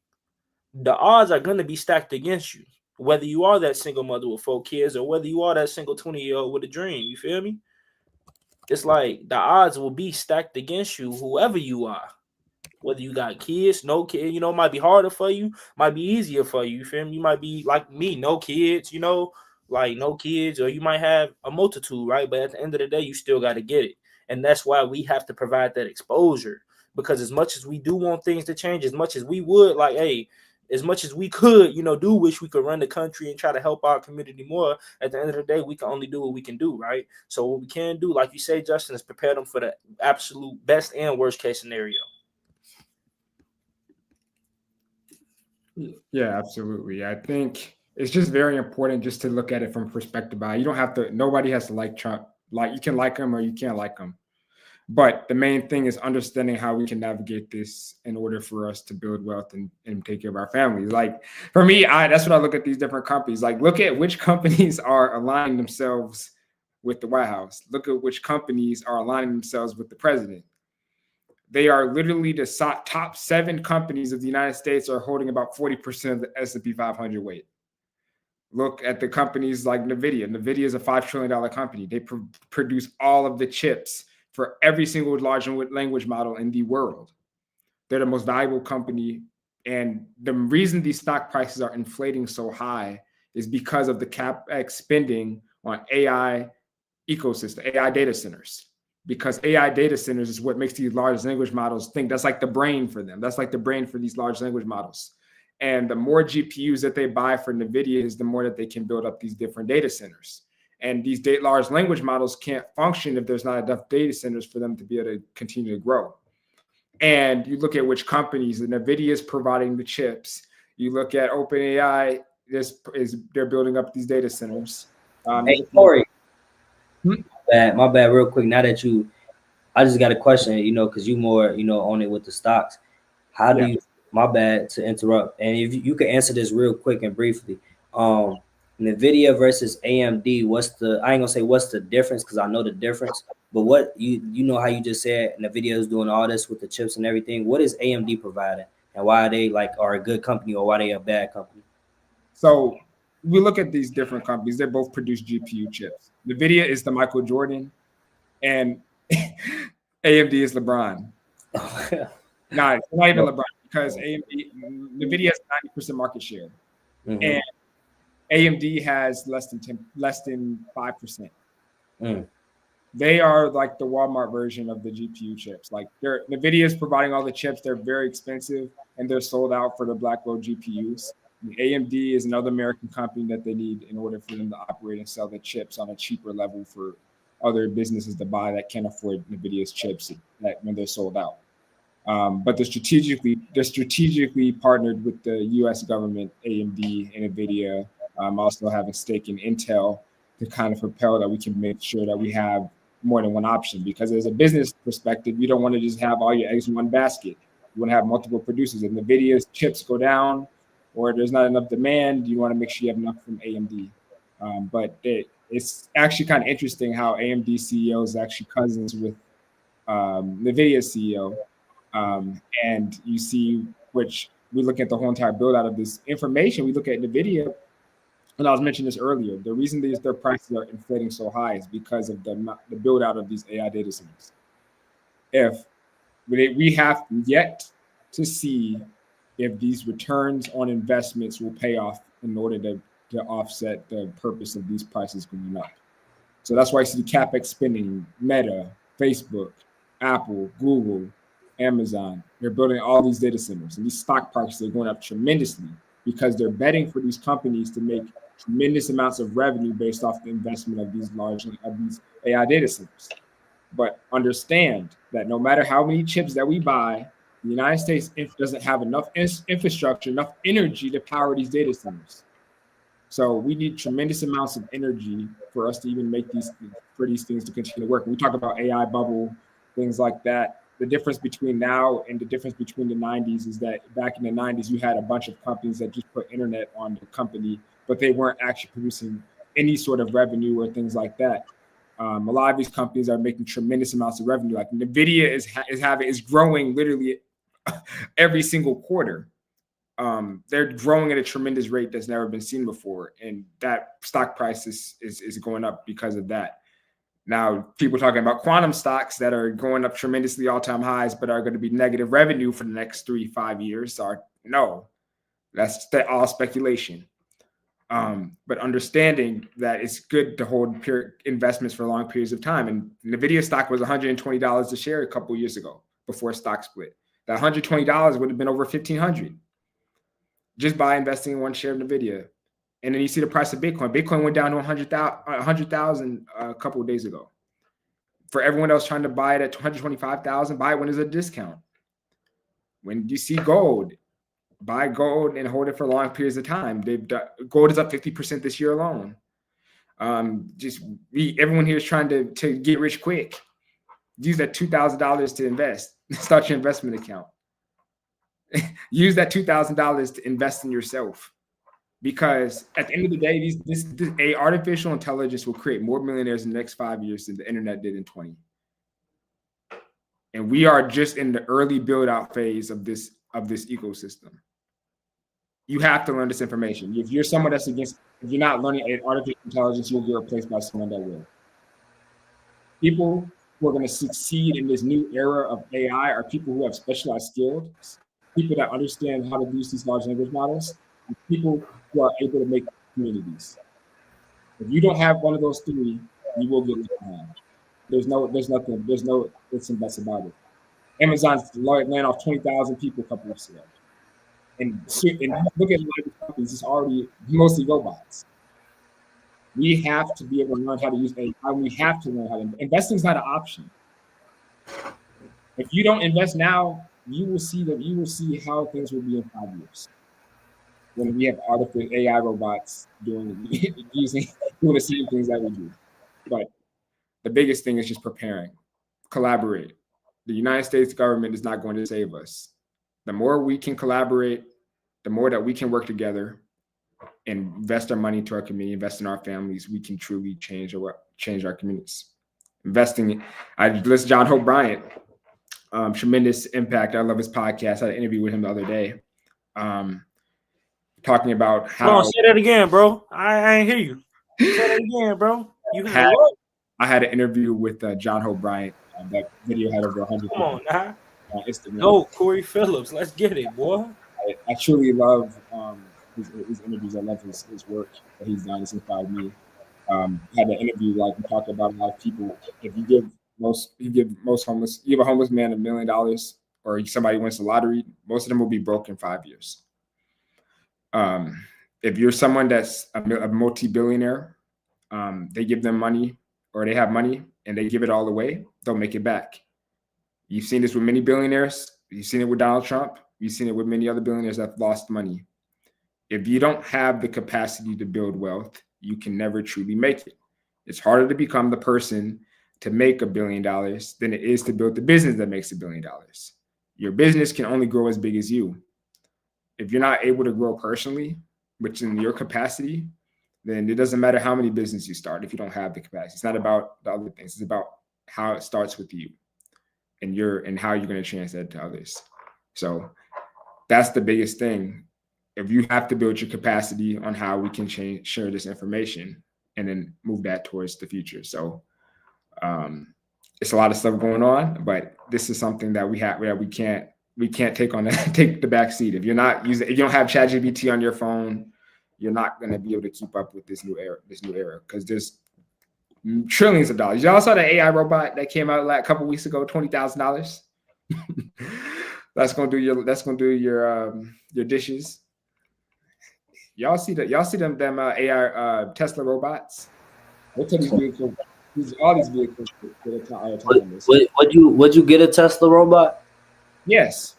[SPEAKER 3] the odds are going to be stacked against you. Whether you are that single mother with 4 kids or whether you are that single 20-year-old with a dream, you feel me? It's like the odds will be stacked against you, whoever you are. Whether you got kids, no kids, it might be harder for you, might be easier for you. You feel me? You might be like me, no kids, like no kids, or you might have a multitude, right? But at the end of the day, you still got to get it. And that's why we have to provide that exposure. Because as much as we do want things to change, as much as we would, like, hey, as much as we could, do wish we could run the country and try to help our community more, at the end of the day, we can only do what we can do, right? So what we can do, like you say, Justin, is prepare them for the absolute best and worst case scenario.
[SPEAKER 1] Yeah, absolutely. I think it's just very important just to look at it from perspective. You don't have to. Nobody has to like Trump. Like, you can like him or you can't like him. But the main thing is understanding how we can navigate this in order for us to build wealth and take care of our families. Like, for me, that's what I look at these different companies. Like, look at which companies are aligning themselves with the White House. Look at which companies are aligning themselves with the president. They are literally the top 7 companies of the United States are holding about 40% of the S&P 500 weight. Look at the companies like NVIDIA. NVIDIA is a $5 trillion company. They produce all of the chips for every single large language model in the world. They're the most valuable company. And the reason these stock prices are inflating so high is because of the CapEx spending on AI ecosystem, AI data centers. Because AI data centers is what makes these large language models think. That's like the brain for them. That's like the brain for these large language models. And the more GPUs that they buy for NVIDIA is the more that they can build up these different data centers. And these large language models can't function if there's not enough data centers for them to be able to continue to grow. And you look at which companies, and NVIDIA is providing the chips. You look at OpenAI, they're building up these data centers.
[SPEAKER 2] Hey, Corey. My bad, real quick. Now that I just got a question, because you more, on it with the stocks. How do you, my bad to interrupt, and if you can answer this real quick and briefly, NVIDIA versus AMD, I ain't gonna say what's the difference, because I know the difference, but what you know how you just said NVIDIA is doing all this with the chips and everything. What is AMD providing, and why are they are a good company, or why they a bad company?
[SPEAKER 1] So we look at these different companies. They both produce GPU chips. NVIDIA is the Michael Jordan, and AMD is LeBron. Nah, it's not even LeBron, because NVIDIA has 90% market share, and AMD has less than 5%. They are like the Walmart version of the GPU chips. Like NVIDIA is providing all the chips. They're very expensive, and they're sold out for the Blackwell GPUs. And AMD is another American company that they need in order for them to operate and sell the chips on a cheaper level for other businesses to buy that can't afford NVIDIA's chips when they're sold out. But they're strategically partnered with the U.S. government, AMD and NVIDIA, also have a stake in Intel to kind of propel that we can make sure that we have more than one option. Because as a business perspective, you don't want to just have all your eggs in one basket. You want to have multiple producers. If NVIDIA's chips go down or there's not enough demand, you want to make sure you have enough from AMD. But it's actually kind of interesting how AMD CEO is actually cousins with NVIDIA CEO. And you see, which we look at the whole entire build out of this information. We look at NVIDIA, and I was mentioning this earlier. The reason their prices are inflating so high is because of the build out of these AI data centers. We have yet to see if these returns on investments will pay off in order to offset the purpose of these prices going up. So that's why you see the CapEx spending, Meta, Facebook, Apple, Google, Amazon. They're building all these data centers, and these stock prices are going up tremendously because they're betting for these companies to make tremendous amounts of revenue based off the investment of these AI data centers. But understand that no matter how many chips that we buy, the United States doesn't have enough infrastructure, enough energy to power these data centers. So we need tremendous amounts of energy for us to even make these things to continue to work. When we talk about AI bubble, things like that, the difference between now and the difference between the 90s is that back in the 90s, you had a bunch of companies that just put internet on the company, but they weren't actually producing any sort of revenue or things like that. A lot of these companies are making tremendous amounts of revenue. Like NVIDIA is growing literally every single quarter. They're growing at a tremendous rate that's never been seen before, and that stock price is going up because of that. Now, people talking about quantum stocks that are going up tremendously all-time highs, but are going to be negative revenue for the next 3-5 years. That's all speculation. But understanding that it's good to hold investments for long periods of time. And NVIDIA stock was $120 a share a couple of years ago before stock split. That $120 would have been over $1,500 just by investing in one share of NVIDIA. And then you see the price of Bitcoin. Bitcoin went down to 100,000 a couple of days ago. For everyone else trying to buy it at 125,000, buy it when there's a discount. When you see gold, buy gold and hold it for long periods of time. Gold is up 50% this year alone. Everyone here is trying to get rich quick. Use that $2,000 to invest. Start your investment account. Use that $2,000 to invest in yourself. Because at the end of the day, this artificial intelligence will create more millionaires in the next 5 years than the internet did in 20. And we are just in the early build out phase of this ecosystem. You have to learn this information. If you're someone that's against, if you're not learning artificial intelligence, you'll get replaced by someone that will. People who are going to succeed in this new era of AI are people who have specialized skills, people that understand how to use these large language models, and people who are able to make communities. If you don't have one of those three, you will get left behind. There's no ifs and buts about it. Amazon's laying off 20,000 people a couple weeks ago. And look at the companies, it's already mostly robots. We have to be able to learn how to use AI. We have to learn how to investing is not an option. If you don't invest now, you will see how things will be in 5 years. When we have artificial AI robots doing the same things that we do. But the biggest thing is just preparing, collaborate. The United States government is not going to save us. The more we can collaborate, the more that we can work together and invest our money into our community, invest in our families, we can truly change our communities. I listened to John Hope Bryant, tremendous impact. I love his podcast. I had an interview with him the other day, talking about how.
[SPEAKER 3] Say that again, bro. I ain't hear you. Say that again, bro.
[SPEAKER 1] I had an interview with John Hope Bryant. That video had over 100.
[SPEAKER 3] Come on, now.
[SPEAKER 1] On Instagram.
[SPEAKER 3] No, Corey Phillips. Let's get it, boy.
[SPEAKER 1] I truly love his interviews. I love his work that he's done. It's inspired me. Had an interview like we talked about a lot of people. If you give a homeless man $1 million, or somebody wins the lottery, most of them will be broke in 5 years. If you're someone that's a multi-billionaire, they give them money, or they have money and they give it all away, they'll make it back. You've seen this with many billionaires. You've seen it with Donald Trump. You've seen it with many other billionaires that have lost money. If you don't have the capacity to build wealth, you can never truly make it. It's harder to become the person to make $1 billion than it is to build the business that makes $1 billion. Your business can only grow as big as you. If you're not able to grow personally, which in your capacity, then it doesn't matter how many businesses you start if you don't have the capacity. It's not about the other things. It's about how it starts with you and how you're going to translate to others. So that's the biggest thing. If you have to build your capacity on how we can share this information and then move that towards the future. So it's a lot of stuff going on, but this is something that we can't take the back seat. If you don't have ChatGPT on your phone, you're not going to be able to keep up with this new era because there's trillions of dollars. Y'all saw the AI robot that came out like a couple weeks ago, $20,000. That's gonna do your dishes. Y'all see them AI Tesla robots? What type of vehicles? All these vehicles that are autonomous.
[SPEAKER 2] Would you get a Tesla robot?
[SPEAKER 1] Yes.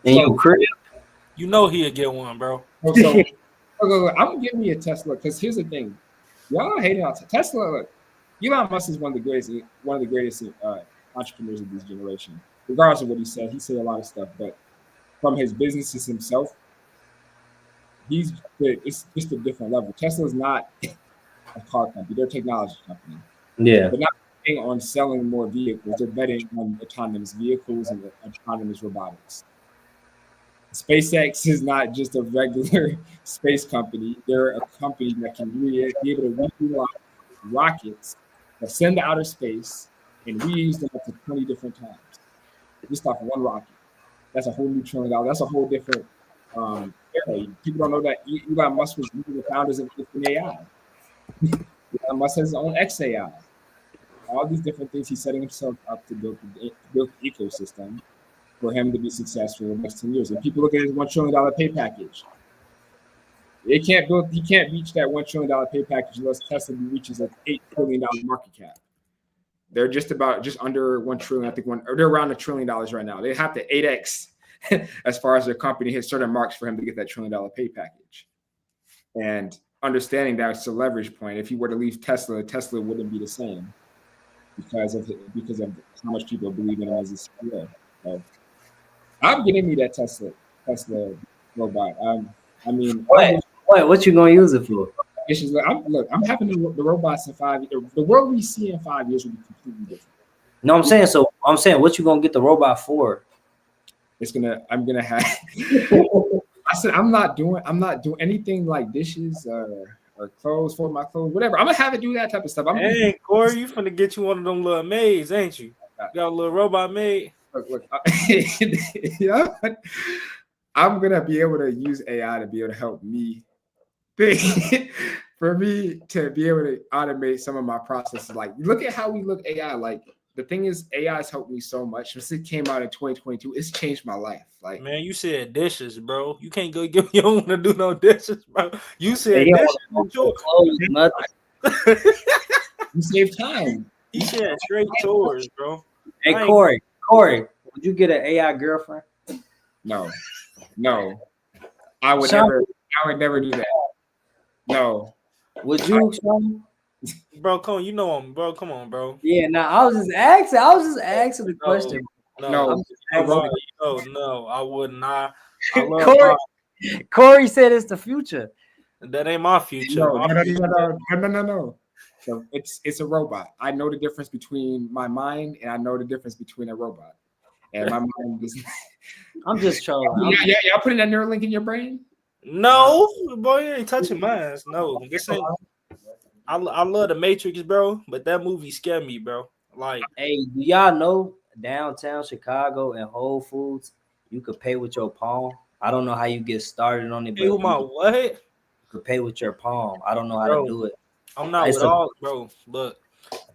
[SPEAKER 2] In your crib?
[SPEAKER 3] You know he'll get one, bro.
[SPEAKER 1] So I'm gonna give me a Tesla because here's the thing. Y'all hating on Tesla. Look, Elon Musk is one of the greatest entrepreneurs of this generation. Regardless of what he said a lot of stuff, but from his businesses himself, it's just a different level. Tesla's not a car company; they're a technology company.
[SPEAKER 2] Yeah,
[SPEAKER 1] they're not betting on selling more vehicles; they're betting on autonomous vehicles and autonomous robotics. SpaceX is not just a regular space company. They're a company that can be able to reutilize rockets that send to outer space and reuse them up to 20 different times. Just off one rocket. That's a whole new $1 trillion. That's a whole different area. People don't know that Elon Musk was one of the founders of OpenAI. Elon Musk has his own XAI. All these different things, he's setting himself up to build the ecosystem for him to be successful in the next 10 years. And people look at his $1 trillion pay package. He can't reach that $1 trillion pay package unless Tesla reaches an $8 trillion market cap. They're just under 1 trillion. I think they're around $1 trillion right now. They have to 8x as far as their company hits certain marks for him to get that $1 trillion pay package. And understanding that it's a leverage point. If he were to leave Tesla wouldn't be the same because of how much people believe in him as a CEO. So I'm getting me that Tesla robot.
[SPEAKER 2] What you gonna use it for?
[SPEAKER 1] I'm having the robots in 5 years. The world we see in 5 years will be completely different.
[SPEAKER 2] No, I'm saying so. I'm saying, what you gonna get the robot for?
[SPEAKER 1] I'm gonna have. I said I'm not doing anything like dishes or clothes, fold my clothes, whatever. I'm gonna have it do that type of stuff.
[SPEAKER 3] Hey, Corey, you finna get you one of them little maids, ain't you? Got a little robot maid.
[SPEAKER 1] Look, yeah, I'm gonna be able to use AI to be able to help me think. For me to be able to automate some of my processes. Like, look at how we look AI. Like, the thing is, AI has helped me so much. Since it came out in 2022, it's changed my life. Like,
[SPEAKER 3] Man, you said dishes, bro. You can't go get. You don't want to do no dishes, bro. You said
[SPEAKER 2] They don't
[SPEAKER 3] dishes.
[SPEAKER 2] want no clothes, nothing.
[SPEAKER 1] you save time.
[SPEAKER 3] He said straight chores, bro.
[SPEAKER 2] Hey,
[SPEAKER 3] I ain't-
[SPEAKER 2] Corey, would you get an AI girlfriend?
[SPEAKER 1] No, I would
[SPEAKER 2] Sean,
[SPEAKER 1] never do that. No,
[SPEAKER 2] would you, Sean?
[SPEAKER 3] Bro, come on, you know him, bro. Come on, bro.
[SPEAKER 2] Yeah, I was just asking the question.
[SPEAKER 3] No,
[SPEAKER 1] No.
[SPEAKER 3] no, I would not. I love
[SPEAKER 2] Corey, Corey said it's the future.
[SPEAKER 3] that ain't my future.
[SPEAKER 1] no,
[SPEAKER 3] My
[SPEAKER 1] no, no,
[SPEAKER 3] future-
[SPEAKER 1] no. So it's a robot. I know the difference between my mind and I know the difference between a robot. And my mind is.
[SPEAKER 2] I'm just trolling.
[SPEAKER 1] Y'all putting that Neuralink in your brain?
[SPEAKER 3] No, boy, you ain't touching mine. No, this ain't. I love the Matrix, bro, but that movie scared me, bro. Like,
[SPEAKER 2] Hey, do y'all know downtown Chicago and Whole Foods, you could pay with your palm? I don't know how you get started on it, but
[SPEAKER 3] hey, who my
[SPEAKER 2] you
[SPEAKER 3] what?
[SPEAKER 2] could pay with your palm. I don't know how
[SPEAKER 3] Bro,
[SPEAKER 2] to do it.
[SPEAKER 3] I'm not
[SPEAKER 2] It's
[SPEAKER 3] with
[SPEAKER 2] a-
[SPEAKER 3] all, bro. Look,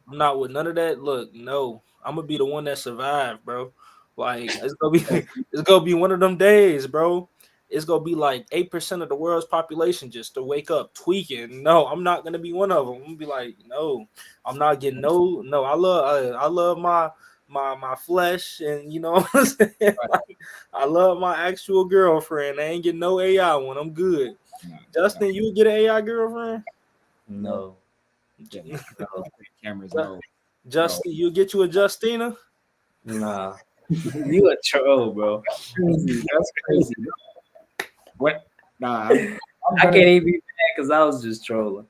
[SPEAKER 3] I'm not with none of that. Look, no, I'm gonna be the one that survived, bro. Like, it's gonna be, it's gonna be one of them days, bro. It's gonna be like 8% of the world's population just to wake up tweaking. No, I'm not gonna be one of them. I'm gonna be like, no, I'm not getting no. I love my flesh, and you know what I'm saying. Like, I love my actual girlfriend. I ain't getting no AI one. I'm good. Justin, you get an AI girlfriend?
[SPEAKER 2] no.
[SPEAKER 1] Cameras, no.
[SPEAKER 3] Justin, you get you a Justina?
[SPEAKER 2] Nah. You a troll, bro.
[SPEAKER 1] That's crazy. What? Nah,
[SPEAKER 2] I can't even be mad because I was just trolling.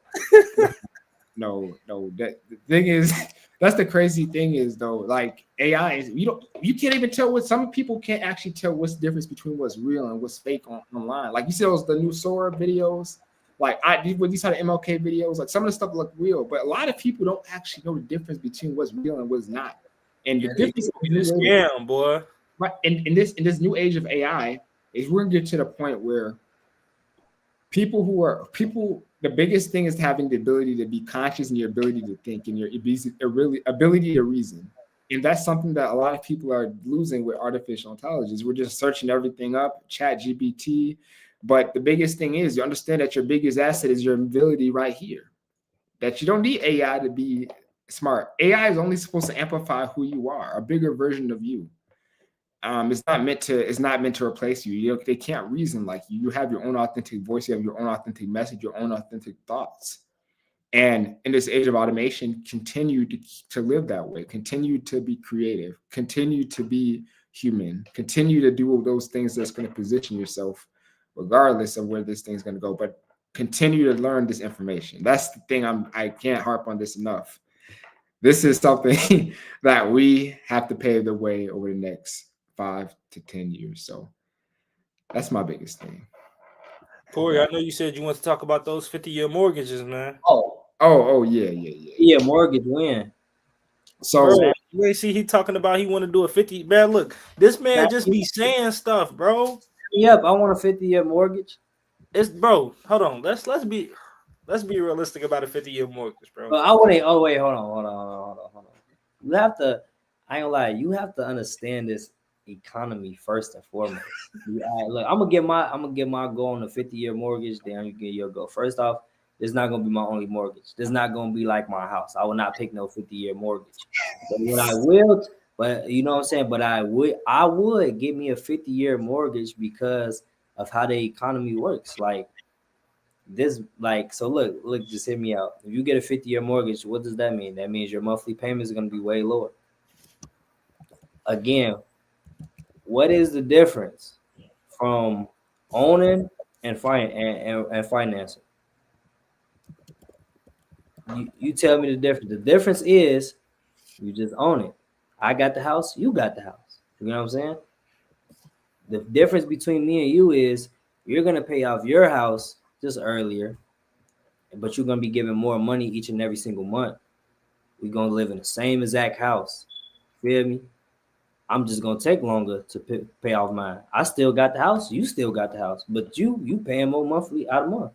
[SPEAKER 1] no. That the thing is, that's the crazy thing is though. Like AI is you can't even tell what some people can't actually tell what's the difference between what's real and what's fake online. Like you see those the new Sora videos. Like these kind of MLK videos, like some of the stuff look real, but a lot of people don't actually know the difference between what's real and what's not. And the difference
[SPEAKER 3] It's a scam, boy.
[SPEAKER 1] right in this new age of AI is we're gonna get to the point where the biggest thing is having the ability to be conscious and your ability to think and your ability to reason. And that's something that a lot of people are losing with artificial intelligence. We're just searching everything up, chat GPT. But the biggest thing is you understand that your biggest asset is your ability right here. That you don't need AI to be smart. AI is only supposed to amplify who you are, a bigger version of you. It's not meant to replace you. They can't reason like you. You have your own authentic voice. You have your own authentic message, your own authentic thoughts. And in this age of automation, continue to live that way. Continue to be creative. Continue to be human. Continue to do those things that's going to position yourself, regardless of where this thing's going to go. But continue to learn this information. That's the thing. I can't harp on this enough. This is something that we have to pave the way over the next 5 to 10 years. So that's my biggest thing.
[SPEAKER 3] Corey, I know you said you want to talk about those 50-year mortgages, man.
[SPEAKER 1] Oh, yeah.
[SPEAKER 2] Yeah, mortgage win.
[SPEAKER 1] So
[SPEAKER 3] Bro, you ain't see he talking about he want to do a 50. Man, look, this man just be saying stuff, bro.
[SPEAKER 2] Yep, I want a 50-year mortgage.
[SPEAKER 3] It's bro. Hold on. Let's be realistic about a 50-year mortgage, bro.
[SPEAKER 2] But I wouldn't. Oh wait, hold on. You have to. I ain't gonna lie. You have to understand this economy first and foremost. Look, I'm gonna get my go on a 50-year mortgage. Then you get your go. First off, this is not gonna be my only mortgage. This is not gonna be like my house. I will not pick no 50-year mortgage. But what I will, but you know what I'm saying. But I would get me a 50-year mortgage because of how the economy works. Like this, so look, just hear me out. If you get a 50-year mortgage, what does that mean? That means your monthly payments are going to be way lower. Again, what is the difference from owning and financing? You tell me the difference. The difference is you just own it. I got the house, you got the house. You know what I'm saying? The difference between me and you is you're gonna pay off your house just earlier, but you're gonna be giving more money each and every single month. We're gonna live in the same exact house. Feel me? I'm just gonna take longer to pay off mine. I still got the house, you still got the house, but you paying more monthly out of month.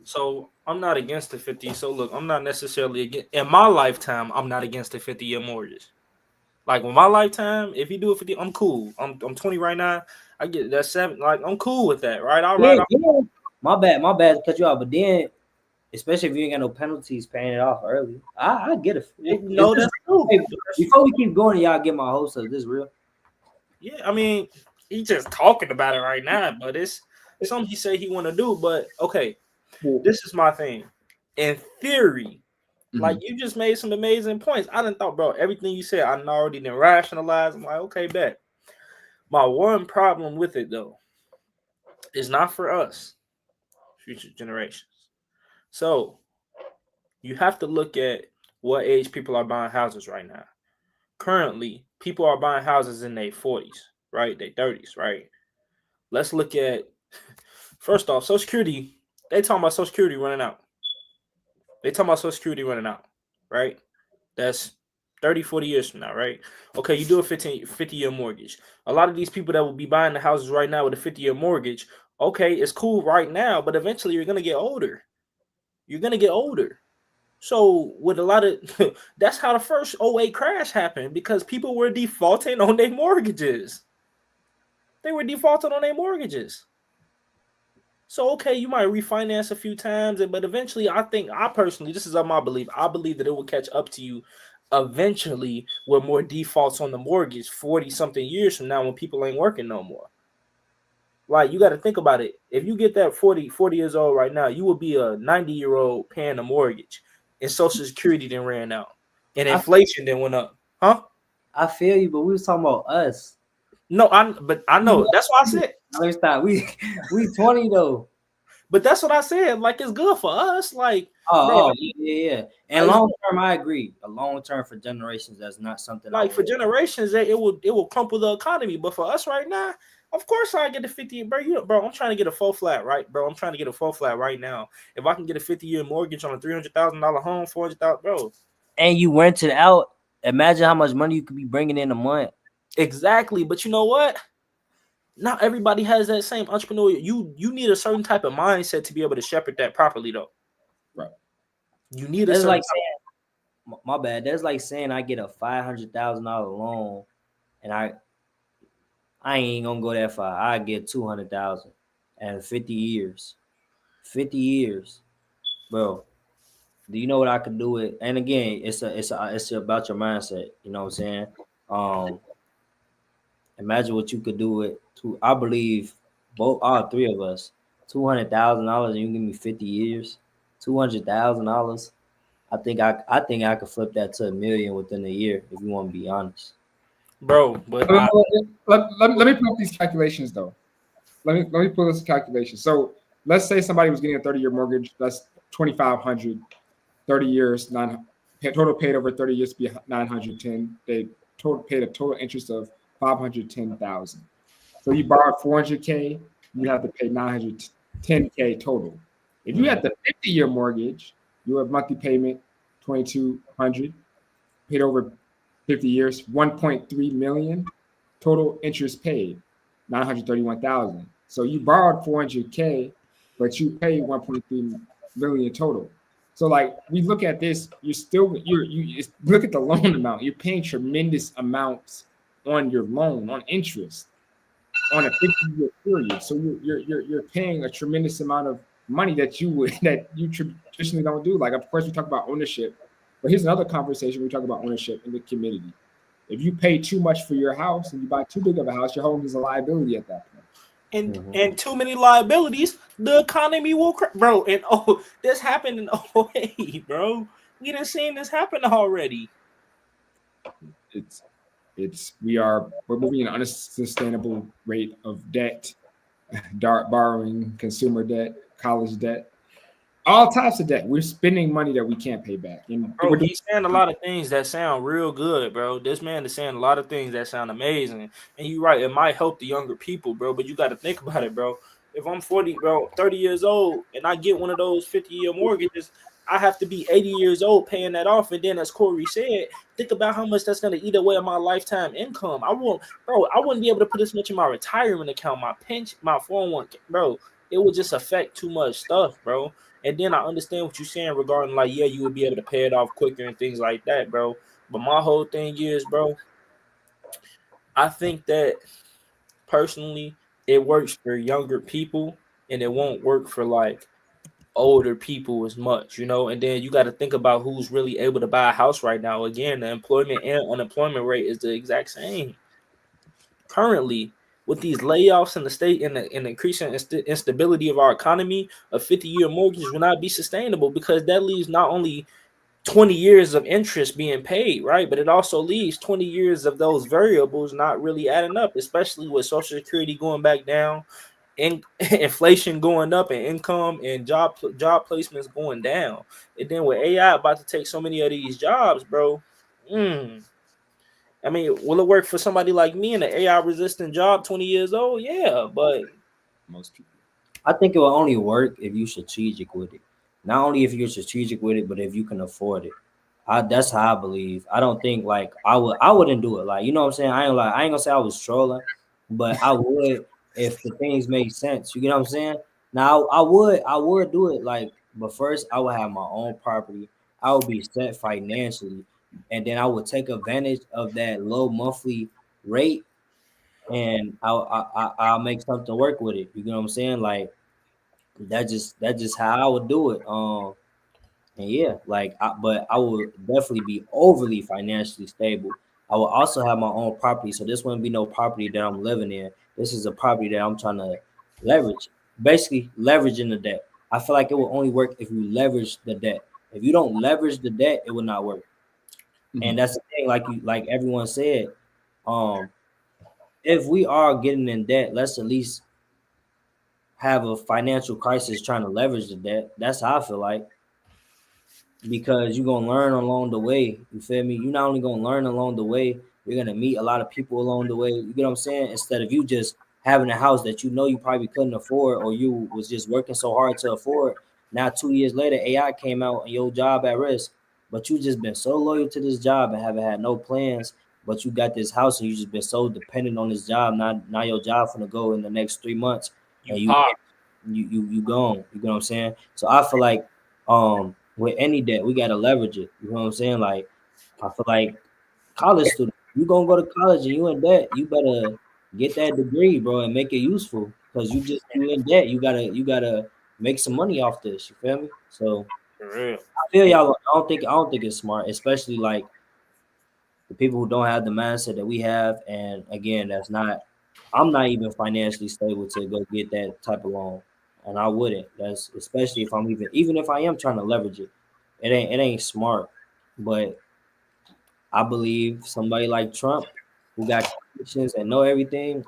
[SPEAKER 3] So I'm not against the 50. So look, I'm not necessarily against in my lifetime. I'm not against the 50-year mortgage. Like in my lifetime, if you do it 50, I'm cool. I'm 20 right now. I get that 7. Like I'm cool with that, right? All
[SPEAKER 2] Yeah,
[SPEAKER 3] right.
[SPEAKER 2] yeah. My bad to cut you off. But then, especially if you ain't got no penalties paying it off early, I get it. Is
[SPEAKER 3] No,
[SPEAKER 2] this
[SPEAKER 3] that's true.
[SPEAKER 2] hey, before we keep going, y'all get my hopes up. Is this real?
[SPEAKER 3] Yeah, I mean, he just talking about it right now, but it's something he said he want to do. But okay, this is my thing. In theory, like you just made some amazing points. I didn't thought, bro, everything you said, I already didn't rationalize. I'm like, okay, bet. My one problem with it though is not for us, future generations. So you have to look at what age people are buying houses right now. Currently, people are buying houses in their 40s, right? Their 30s, right? Let's look at first off, Social Security. They talking about Social Security running out. They talking about Social Security running out, right? That's 30, 40 years from now, right? Okay, you do a 50-year mortgage. A lot of these people that will be buying the houses right now with a 50-year mortgage, okay, it's cool right now, but eventually you're going to get older. You're going to get older. So with a lot of that's how the first '08 crash happened because people were defaulting on their mortgages. They were defaulting on their mortgages. So okay, you might refinance a few times, but eventually, I personally, this is my belief. I believe that it will catch up to you eventually with more defaults on the mortgage 40 something years from now when people ain't working no more. Like you got to think about it. If you get that 40 years old right now, you will be a 90-year-old paying a mortgage, and Social Security then ran out, and inflation then went up, huh?
[SPEAKER 2] I feel you, but we was talking about us.
[SPEAKER 3] No, but I know that's why I said.
[SPEAKER 2] Let me stop. We 20 though.
[SPEAKER 3] But that's what I said. Like it's good for us. Like, bro,
[SPEAKER 2] Yeah. And long term, I agree. A long term for generations, that's not something
[SPEAKER 3] like for generations, it will crumple the economy. But for us right now, of course I get the 50, bro. Bro, I'm trying to get a full flat, right, bro? I'm trying to get a full flat right now. If I can get a 50-year mortgage on a $300,000 home, 400,000, bro.
[SPEAKER 2] And you rent it out. Imagine how much money you could be bringing in a month.
[SPEAKER 3] Exactly, but you know what? Not everybody has that same entrepreneurial. You need a certain type of mindset to be able to shepherd that properly, though.
[SPEAKER 1] Right.
[SPEAKER 3] You need
[SPEAKER 2] That's like saying, my bad. That's like saying I get a $500,000 loan, and I ain't gonna go that far. I get 200,000 and 50 years. 50 years, bro. Do you know what I could do it? And again, it's about your mindset. You know what I'm saying? Imagine what you could do it to. I believe all three of us, $200,000, and you give me 50 years, $200,000. I think I could flip that to $1 million within a year if you want to be honest,
[SPEAKER 3] bro. But
[SPEAKER 1] let me pull up these calculations though. Let me pull this calculation. So let's say somebody was getting a 30-year mortgage. That's 2,500. 30 years, total paid over 30 years to be 910. They paid a total interest of 510,000. So you borrowed 400K, you have to pay 910K total. If you had the 50-year mortgage, your monthly payment 2,200, paid over 50 years, 1.3 million, total interest paid 931,000. So you borrowed 400K, but you paid 1.3 million total. So like we look at this, you look at the loan amount. You're paying tremendous amounts on your loan, on interest, on a 50-year period. So you're paying a tremendous amount of money that you traditionally don't do. Like of course we talk about ownership, but here's another conversation. We talk about ownership in the community. If you pay too much for your house and you buy too big of a house, your home is a liability at that point.
[SPEAKER 3] And too many liabilities, the economy will bro. And this happened in 08, bro. We done seen this happen already.
[SPEAKER 1] We're moving an unsustainable rate of debt, borrowing, consumer debt, college debt. all types of debt. We're spending money that we can't pay back, and
[SPEAKER 3] Bro,
[SPEAKER 1] we're doing.
[SPEAKER 3] he's saying a lot of things that sound real good, bro. This man is saying a lot of things that sound amazing. And you're right, it might help the younger people, bro. But you got to think about it, bro. If I'm 40, bro, 30 years old, and I get one of those 50-year mortgages, I have to be 80 years old paying that off. And then, as Corey said, think about how much that's going to eat away at my lifetime income. I wouldn't be able to put this much in my retirement account, my pension, my 401k, bro. It would just affect too much stuff, bro. And then I understand what you're saying regarding like, yeah, you would be able to pay it off quicker and things like that, bro. But my whole thing is, bro, I think that personally it works for younger people and it won't work for like older people as much, you know. And then you got to think about who's really able to buy a house right now. Again, the employment and unemployment rate is the exact same currently. With these layoffs in the state and the increasing instability of our economy, a 50-year mortgage will not be sustainable because that leaves not only 20 years of interest being paid, right? But it also leaves 20 years of those variables not really adding up, especially with Social Security going back down, in, inflation going up, and income and job placements going down. And then with AI about to take so many of these jobs, bro. I mean, will it work for somebody like me in an AI resistant job, 20 years old? Yeah, but
[SPEAKER 1] Most people.
[SPEAKER 2] I think it will only work if you strategic with it. Not only if you're strategic with it, but if you can afford it. That's how I believe. I don't think like I wouldn't do it. Like, you know what I'm saying? I ain't gonna say I was trolling, but I would if the things made sense. You get what I'm saying? Now I would do it like, but first I would have my own property. I would be set financially, and then I would take advantage of that low monthly rate, and I'll make something work with it. You know what I'm saying? Like that's just how I would do it. And yeah, but I would definitely be overly financially stable. I will also have my own property, so this wouldn't be no property that I'm living in. This is a property that I'm trying to leverage, basically leveraging the debt. I feel like it will only work if you leverage the debt. If you don't leverage the debt, it will not work. And
[SPEAKER 1] Mhm.
[SPEAKER 2] that's the thing, like everyone said, um, if we are getting in debt, let's at least have a financial crisis trying to leverage the debt. That's how I feel like, because you're gonna learn along the way. You feel me? You're not only gonna learn along the way, you're gonna meet a lot of people along the way. You get what I'm saying? Instead of you just having a house that you know you probably couldn't afford, or you was just working so hard to afford. Now 2 years later, AI came out and your job at risk, but you just been so loyal to this job and haven't had no plans. But you got this house and you just been so dependent on this job. Now your job gonna go in the next 3 months, and
[SPEAKER 3] you pop.
[SPEAKER 2] you gone. You know what I'm saying? So I feel like with any debt, we gotta leverage it. You know what I'm saying? Like I feel like college student, you gonna go to college and you in debt, you better get that degree, bro, and make it useful. Cause you in debt. You gotta make some money off this. You feel me? So
[SPEAKER 3] For real.
[SPEAKER 2] I feel y'all. I don't think it's smart, especially like the people who don't have the mindset that we have. And again, that's not. I'm not even financially stable to go get that type of loan, and I wouldn't. That's especially if I'm even if I am trying to leverage it. It ain't smart. But I believe somebody like Trump, who got connections and know everything,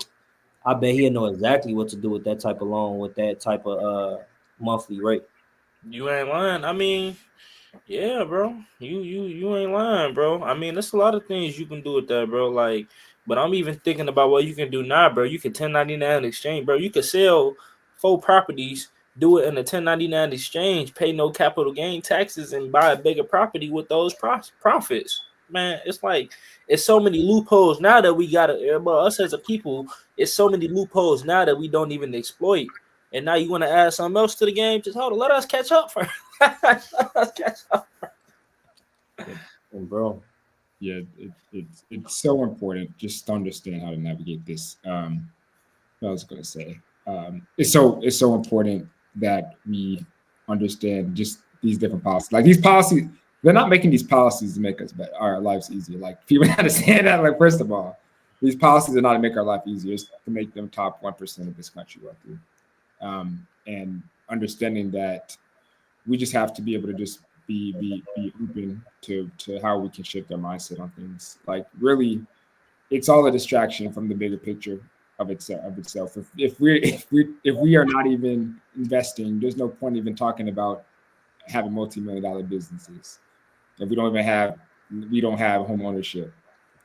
[SPEAKER 2] I bet he'll know exactly what to do with that type of loan, with that type of monthly rate.
[SPEAKER 3] You ain't lying. I mean, yeah, bro. You ain't lying, bro. I mean, there's a lot of things you can do with that, bro. Like, but I'm even thinking about what you can do now, bro. You can 1099 exchange, bro. You could sell 4 properties, do it in a 1099 exchange, pay no capital gain taxes, and buy a bigger property with those profits. Man, it's like it's so many loopholes now that we gotta, bro. Us as a people, it's so many loopholes now that we don't even exploit. And now you want to add something else to the game? Just hold on, let us catch up first. Let us catch up.
[SPEAKER 2] And bro,
[SPEAKER 1] Yeah, it's so important just to understand how to navigate this. What I was going to say, it's so important that we understand just these different policies. Like these policies, they're not making these policies to make us better, our lives easier. Like people understand that. Like first of all, these policies are not to make our life easier; it's to make them top 1% of this country wealthy. And understanding that we just have to be able to just be open to how we can shift our mindset on things. Like really, it's all a distraction from the bigger picture of itself. If we are not even investing, there's no point even talking about having multi-million-dollar businesses, if we don't have home ownership,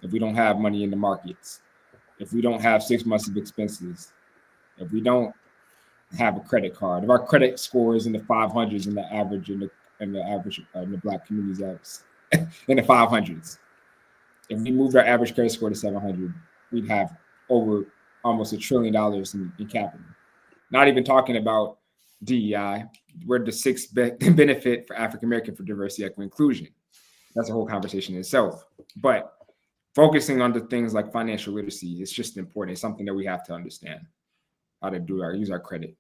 [SPEAKER 1] if we don't have money in the markets, if we don't have 6 months of expenses, if we don't have a credit card, if our credit score is in the 500s in the average in the Black communities, in the 500s, if we moved our average credit score to 700, we'd have over almost $1 trillion in capital. Not even talking about DEI. We're the sixth benefit for African American for diversity, equity, inclusion. That's a whole conversation in itself. But focusing on the things like financial literacy is just important. It's something that we have to understand how to use our credit,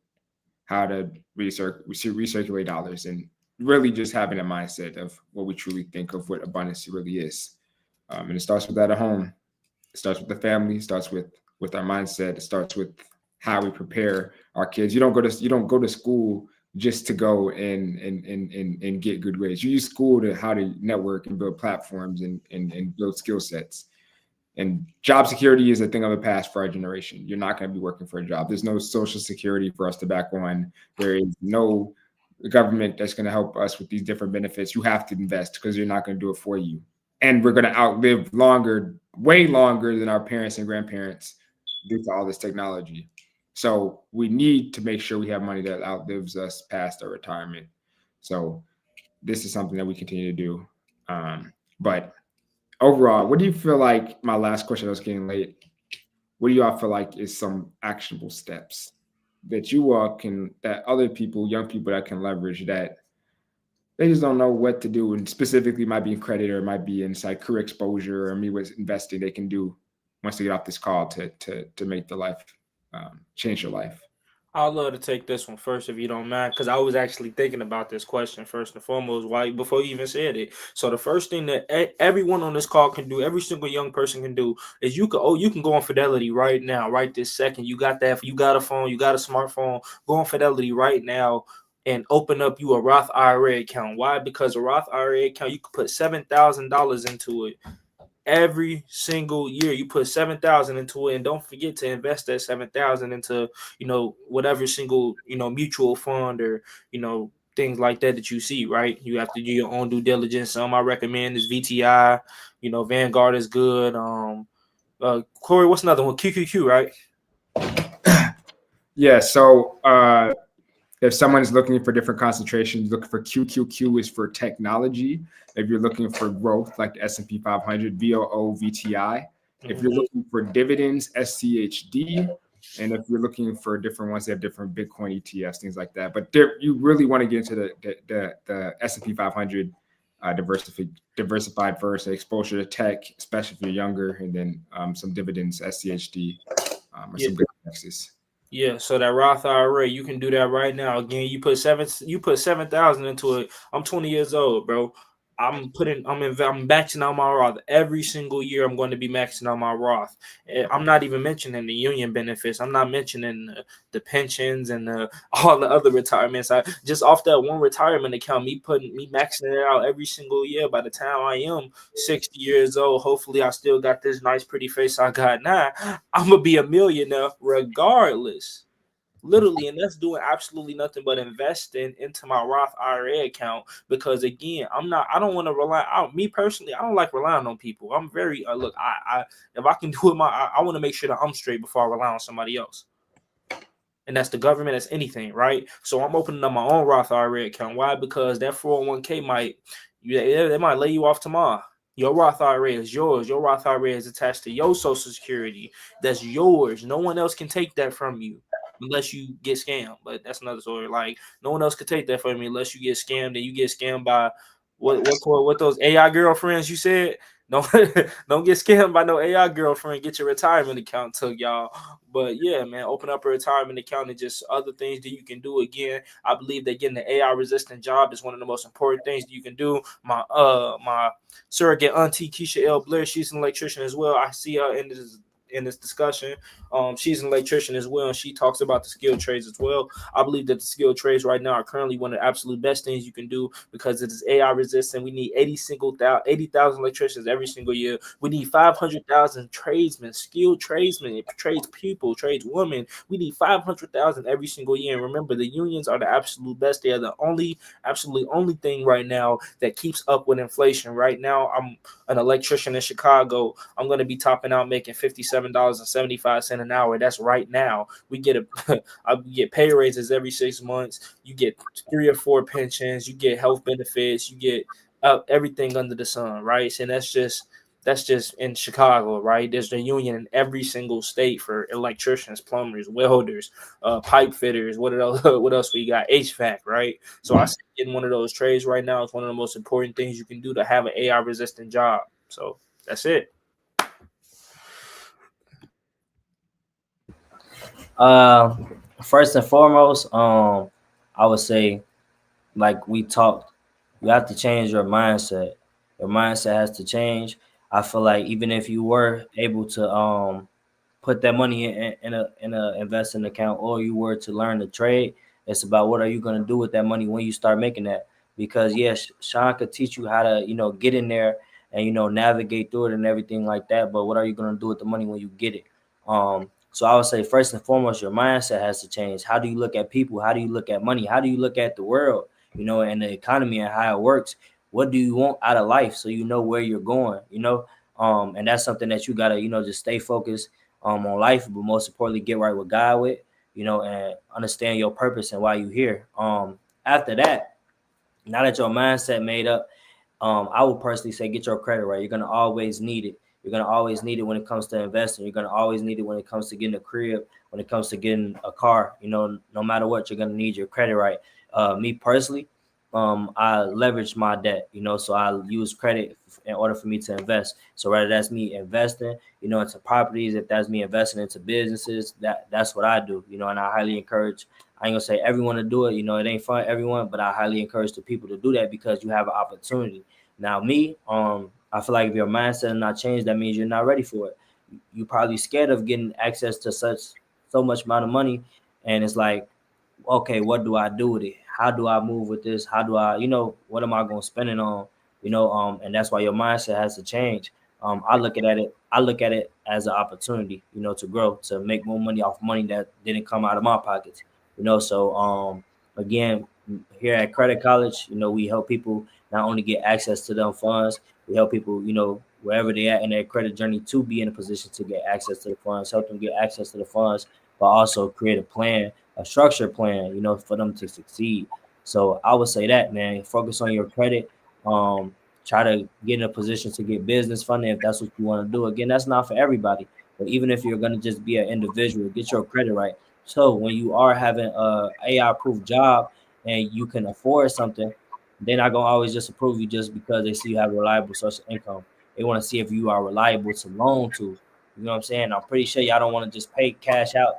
[SPEAKER 1] how to recirculate dollars, and really just having a mindset of what we truly think of what abundance really is. And it starts with that at home. It starts with the family. It starts with our mindset. It starts with how we prepare our kids. You don't go to school just to go and get good grades. You use school to how to network and build platforms and build skill sets. And job security is a thing of the past for our generation. You're not going to be working for a job. There's no social security for us to back on. There is no government that's going to help us with these different benefits. You have to invest because you're not going to do it for you. And we're going to outlive way longer than our parents and grandparents due to all this technology. So we need to make sure we have money that outlives us past our retirement. So this is something that we continue to do. But overall, what do you feel like, my last question, I was getting late, what do you all feel like is some actionable steps that you all that other people, young people that can leverage that they just don't know what to do, and specifically might be in credit or might be inside career exposure or me with investing they can do once they get off this call to make their life, change your life?
[SPEAKER 3] I'd love to take this one first if you don't mind, because I was actually thinking about this question first and foremost before you even said it. So the first thing that everyone on this call can do, every single young person can do, is you can go on Fidelity right now, right this second. You got a phone, you got a smartphone, go on Fidelity right now and open up you a Roth IRA account. Why? Because a Roth IRA account, you can put $7,000 into it. Every single year, you put $7,000 into it, and don't forget to invest that $7,000 into whatever single mutual fund or things like that you see. Right, you have to do your own due diligence. Some I recommend is VTI. Vanguard is good. Corey, what's another one? QQQ, right?
[SPEAKER 1] Yeah. So if someone is looking for different concentrations, look for QQQ is for technology. If you're looking for growth, like the S&P 500, VOO, VTI. If you're looking for dividends, SCHD. And if you're looking for different ones, they have different Bitcoin ETFs, things like that. But you really want to get into the S&P 500 diversified first, exposure to tech, especially if you're younger, and then some dividends, SCHD, or some good indexes.
[SPEAKER 3] Yeah, so that Roth IRA, you can do that right now. Again, you put 7,000 into it. I'm 20 years old, bro. I'm maxing out my Roth every single year. I'm going to be maxing out my Roth. I'm not even mentioning the union benefits. I'm not mentioning the pensions and all the other retirements. I just off that one retirement account, me maxing it out every single year. By the time I am 60 years old, hopefully I still got this nice pretty face I got now. I'm gonna be a millionaire regardless. Literally, and that's doing absolutely nothing but investing into my Roth IRA account, because again, I don't want to rely me personally, I don't like relying on people. I'm very look, I if I can do it I want to make sure that I'm straight before I rely on somebody else. And that's the government, that's anything, right? So I'm opening up my own Roth IRA account. Why? Because that 401k they might lay you off tomorrow. Your Roth IRA is yours. Your Roth IRA is attached to your Social Security. That's yours. No one else can take that from you unless you get scammed. But that's another story. Like, no one else could take that from you unless you get scammed, and you get scammed by what those AI girlfriends you said. Don't get scammed by no AI girlfriend. Get your retirement account took, y'all. But yeah, man, open up a retirement account and just other things that you can do. Again, I believe that getting the AI resistant job is one of the most important things that you can do. My surrogate auntie Keisha L. Blair, she's an electrician as well. I see her in in this discussion. She's an electrician as well, and she talks about the skilled trades as well. I believe that the skilled trades right now are currently one of the absolute best things you can do because it is AI resistant. We need 80,000 electricians every single year. We need 500,000 tradesmen, skilled tradesmen, tradespeople, tradeswomen. We need 500,000 every single year. And remember, the unions are the absolute best. They are the absolutely only thing right now that keeps up with inflation. Right now, I'm an electrician in Chicago. I'm going to be topping out making $57.75 an hour. That's right now. We get I get pay raises every 6 months. You get 3 or 4 pensions. You get health benefits. You get everything under the sun, right? And that's just in Chicago, right? There's a union in every single state for electricians, plumbers, welders, pipe fitters. What else? What else we got? HVAC, right? So I see getting one of those trades right now is one of the most important things you can do to have an AI resistant job. So that's it.
[SPEAKER 2] Uh, First and foremost, I would say, like we talked, you have to change your mindset. Your mindset has to change. I feel like even if you were able to put that money in a investing account, or you were to learn the trade, it's about what are you going to do with that money when you start making that. Because yes, Sean could teach you how to get in there and navigate through it and everything like that. But what are you going to do with the money when you get it? So I would say first and foremost, your mindset has to change. How do you look at people? How do you look at money? How do you look at the world? And the economy and how it works. What do you want out of life so you know where you're going? And that's something that you gotta just stay focused on life, but most importantly, get right with God with, and understand your purpose and why you're here. After that, now that your mindset made up, I would personally say get your credit right. You're gonna always need it. You're gonna always need it when it comes to investing. You're gonna always need it when it comes to getting a crib, when it comes to getting a car. No matter what, you're gonna need your credit right. Me personally, I leverage my debt. So I use credit in order for me to invest. So whether that's me investing, into properties, if that's me investing into businesses, that's what I do. And I highly encourage. I ain't gonna say everyone to do it. It ain't for everyone, but I highly encourage the people to do that because you have an opportunity. Now, me, I feel like if your mindset is not changed, that means you're not ready for it. You're probably scared of getting access to so much amount of money, and it's like, okay, what do I do with it? How do I move with this? How do I, what am I going to spend it on? And that's why your mindset has to change. I look at it as an opportunity, to grow, to make more money off money that didn't come out of my pockets. So again, here at Credit College, we help people not only get access to them funds, we help people, wherever they at in their credit journey to be in a position to get access to the funds, help them get access to the funds, but also create a plan, a structured plan, for them to succeed. So I would say that, man, focus on your credit. Try to get in a position to get business funding if that's what you want to do. Again, that's not for everybody, but even if you're going to just be an individual, get your credit right. So when you are having a AI proof job and you can afford something, they're not gonna always just approve you just because they see you have a reliable source of income. They want to see if you are reliable to loan to. You know what I'm saying? I'm pretty sure y'all don't want to just pay cash out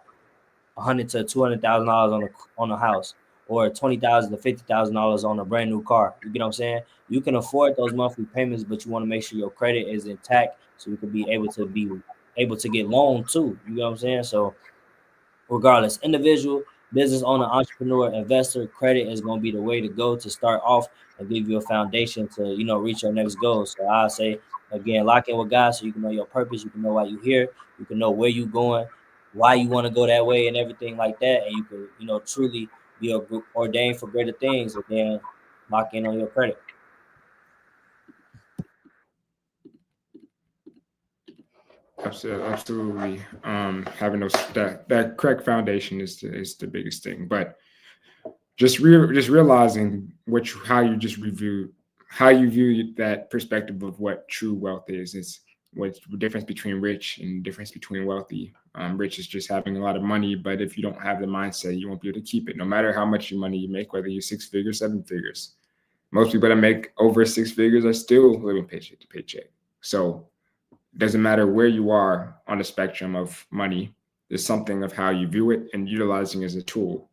[SPEAKER 2] $100,000 to $200,000 on a house, or $20,000 to $50,000 on a brand new car. You get what I'm saying? You can afford those monthly payments, but you want to make sure your credit is intact so you can be able to get loaned too. You know what I'm saying? So regardless, individual, business owner, entrepreneur, investor, credit is going to be the way to go to start off and give you a foundation to, reach your next goal. So I say, again, lock in with God so you can know your purpose, you can know why you're here, you can know where you're going, why you want to go that way and everything like that. And you can, truly be ordained for greater things. Again, lock in on your credit.
[SPEAKER 1] Absolutely. Having that correct foundation is the biggest thing. But just realizing how you just review how you view that perspective of what true wealth is what's the difference between rich and difference between wealthy. Rich is just having a lot of money, but if you don't have the mindset, you won't be able to keep it, no matter how much money you make, whether you're 6 figures, 7 figures. Most people that make over 6 figures are still living paycheck to paycheck. So it doesn't matter where you are on the spectrum of money. There's something of how you view it and utilizing it as a tool.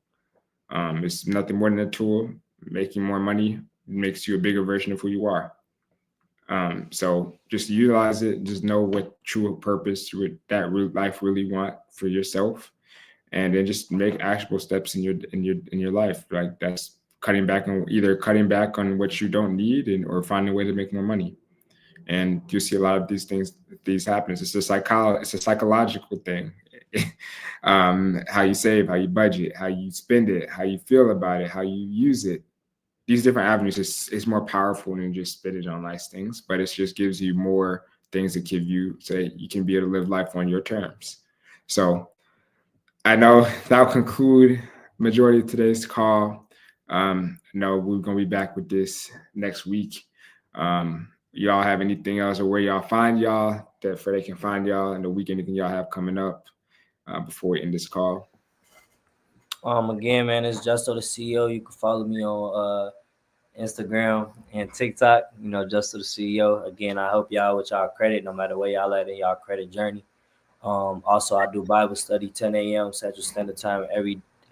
[SPEAKER 1] It's nothing more than a tool. Making more money makes you a bigger version of who you are. So just utilize it. Just know what true purpose that life really want for yourself, and then just make actionable steps in your life. Like that's cutting back on what you don't need, or finding a way to make more money. And you see a lot of these happens. It's a psychological thing. How you save, how you budget, how you spend it, how you feel about it, how you use it. These different avenues is more powerful than just spend it on nice things, but it just gives you more things to give you, so you can be able to live life on your terms. So I know that'll conclude majority of today's call. No, we're gonna be back with this next week. Y'all have anything else, or where y'all find y'all, that Freddie can find y'all in the week? Anything y'all have coming up before we end this call?
[SPEAKER 2] Again, man, it's Justo the CEO. You can follow me on Instagram and TikTok. Justo the CEO. Again, I help y'all with y'all credit, no matter where y'all at in y'all credit journey. Also, I do Bible study 10 a.m. Central Standard Time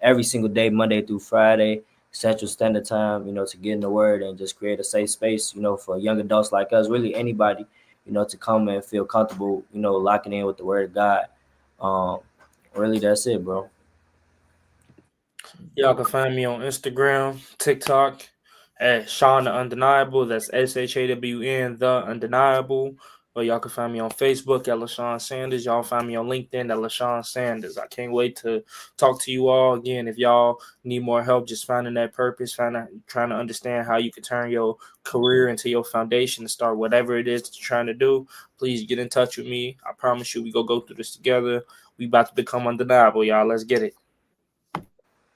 [SPEAKER 2] every single day, Monday through Friday, Central Standard Time. To get in the Word and just create a safe space. For young adults like us, really anybody. To come and feel comfortable. Locking in with the Word of God. Really, that's it, bro.
[SPEAKER 3] Y'all can find me on Instagram, TikTok at Sean the Undeniable. That's SHAWN the Undeniable. Or y'all can find me on Facebook at LaShawn Sanders. Y'all find me on LinkedIn at LaShawn Sanders. I can't wait to talk to you all again. If y'all need more help just finding that purpose, trying to understand how you can turn your career into your foundation to start whatever it is that you're trying to do, please get in touch with me. I promise you we go through this together. We about to become undeniable, y'all. Let's get it.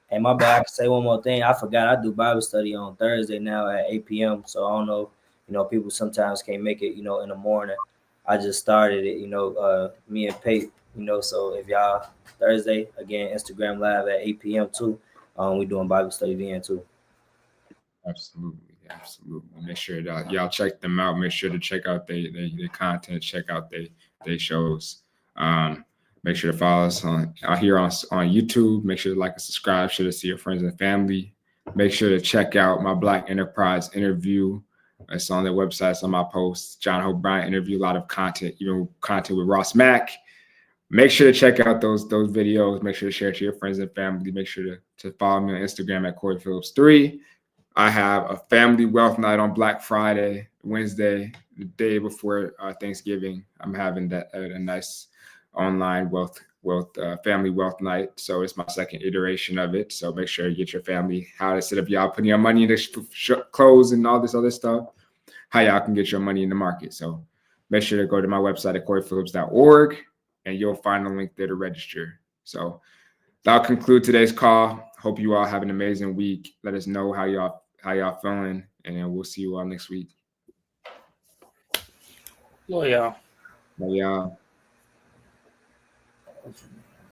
[SPEAKER 2] Hey, my bad. I can say one more thing. I forgot I do Bible study on Thursday now at 8 p.m. So I don't know, people sometimes can't make it, in the morning. I just started it, me and Pate, so if y'all Thursday, again, Instagram live at 8 p.m. too. We doing Bible study then too.
[SPEAKER 1] Absolutely. Make sure that y'all check them out. Make sure to check out their content, check out their shows. Make sure to follow us out here on YouTube. Make sure to like and subscribe. Sure to see your friends and family. Make sure to check out my Black Enterprise interview. It's on their website. It's on my posts. John Hope Bryant interview. A lot of content, even content with Ross Mack. Make sure to check out those videos. Make sure to share it to your friends and family. Make sure to follow me on Instagram at Corey Phillips 3. I have a family wealth night on Black Friday, Wednesday, the day before Thanksgiving. I'm having a nice online family wealth night. So it's my second iteration of it. So make sure you get your family how to set up y'all putting your money in the clothes and all this other stuff, how y'all can get your money in the market. So make sure to go to my website at CoreyPhillips.org and you'll find a link there to register. So that'll conclude today's call. Hope you all have an amazing week. Let us know how y'all feeling, and then we'll see you all next week.
[SPEAKER 3] Well, y'all.
[SPEAKER 1] Bye, y'all.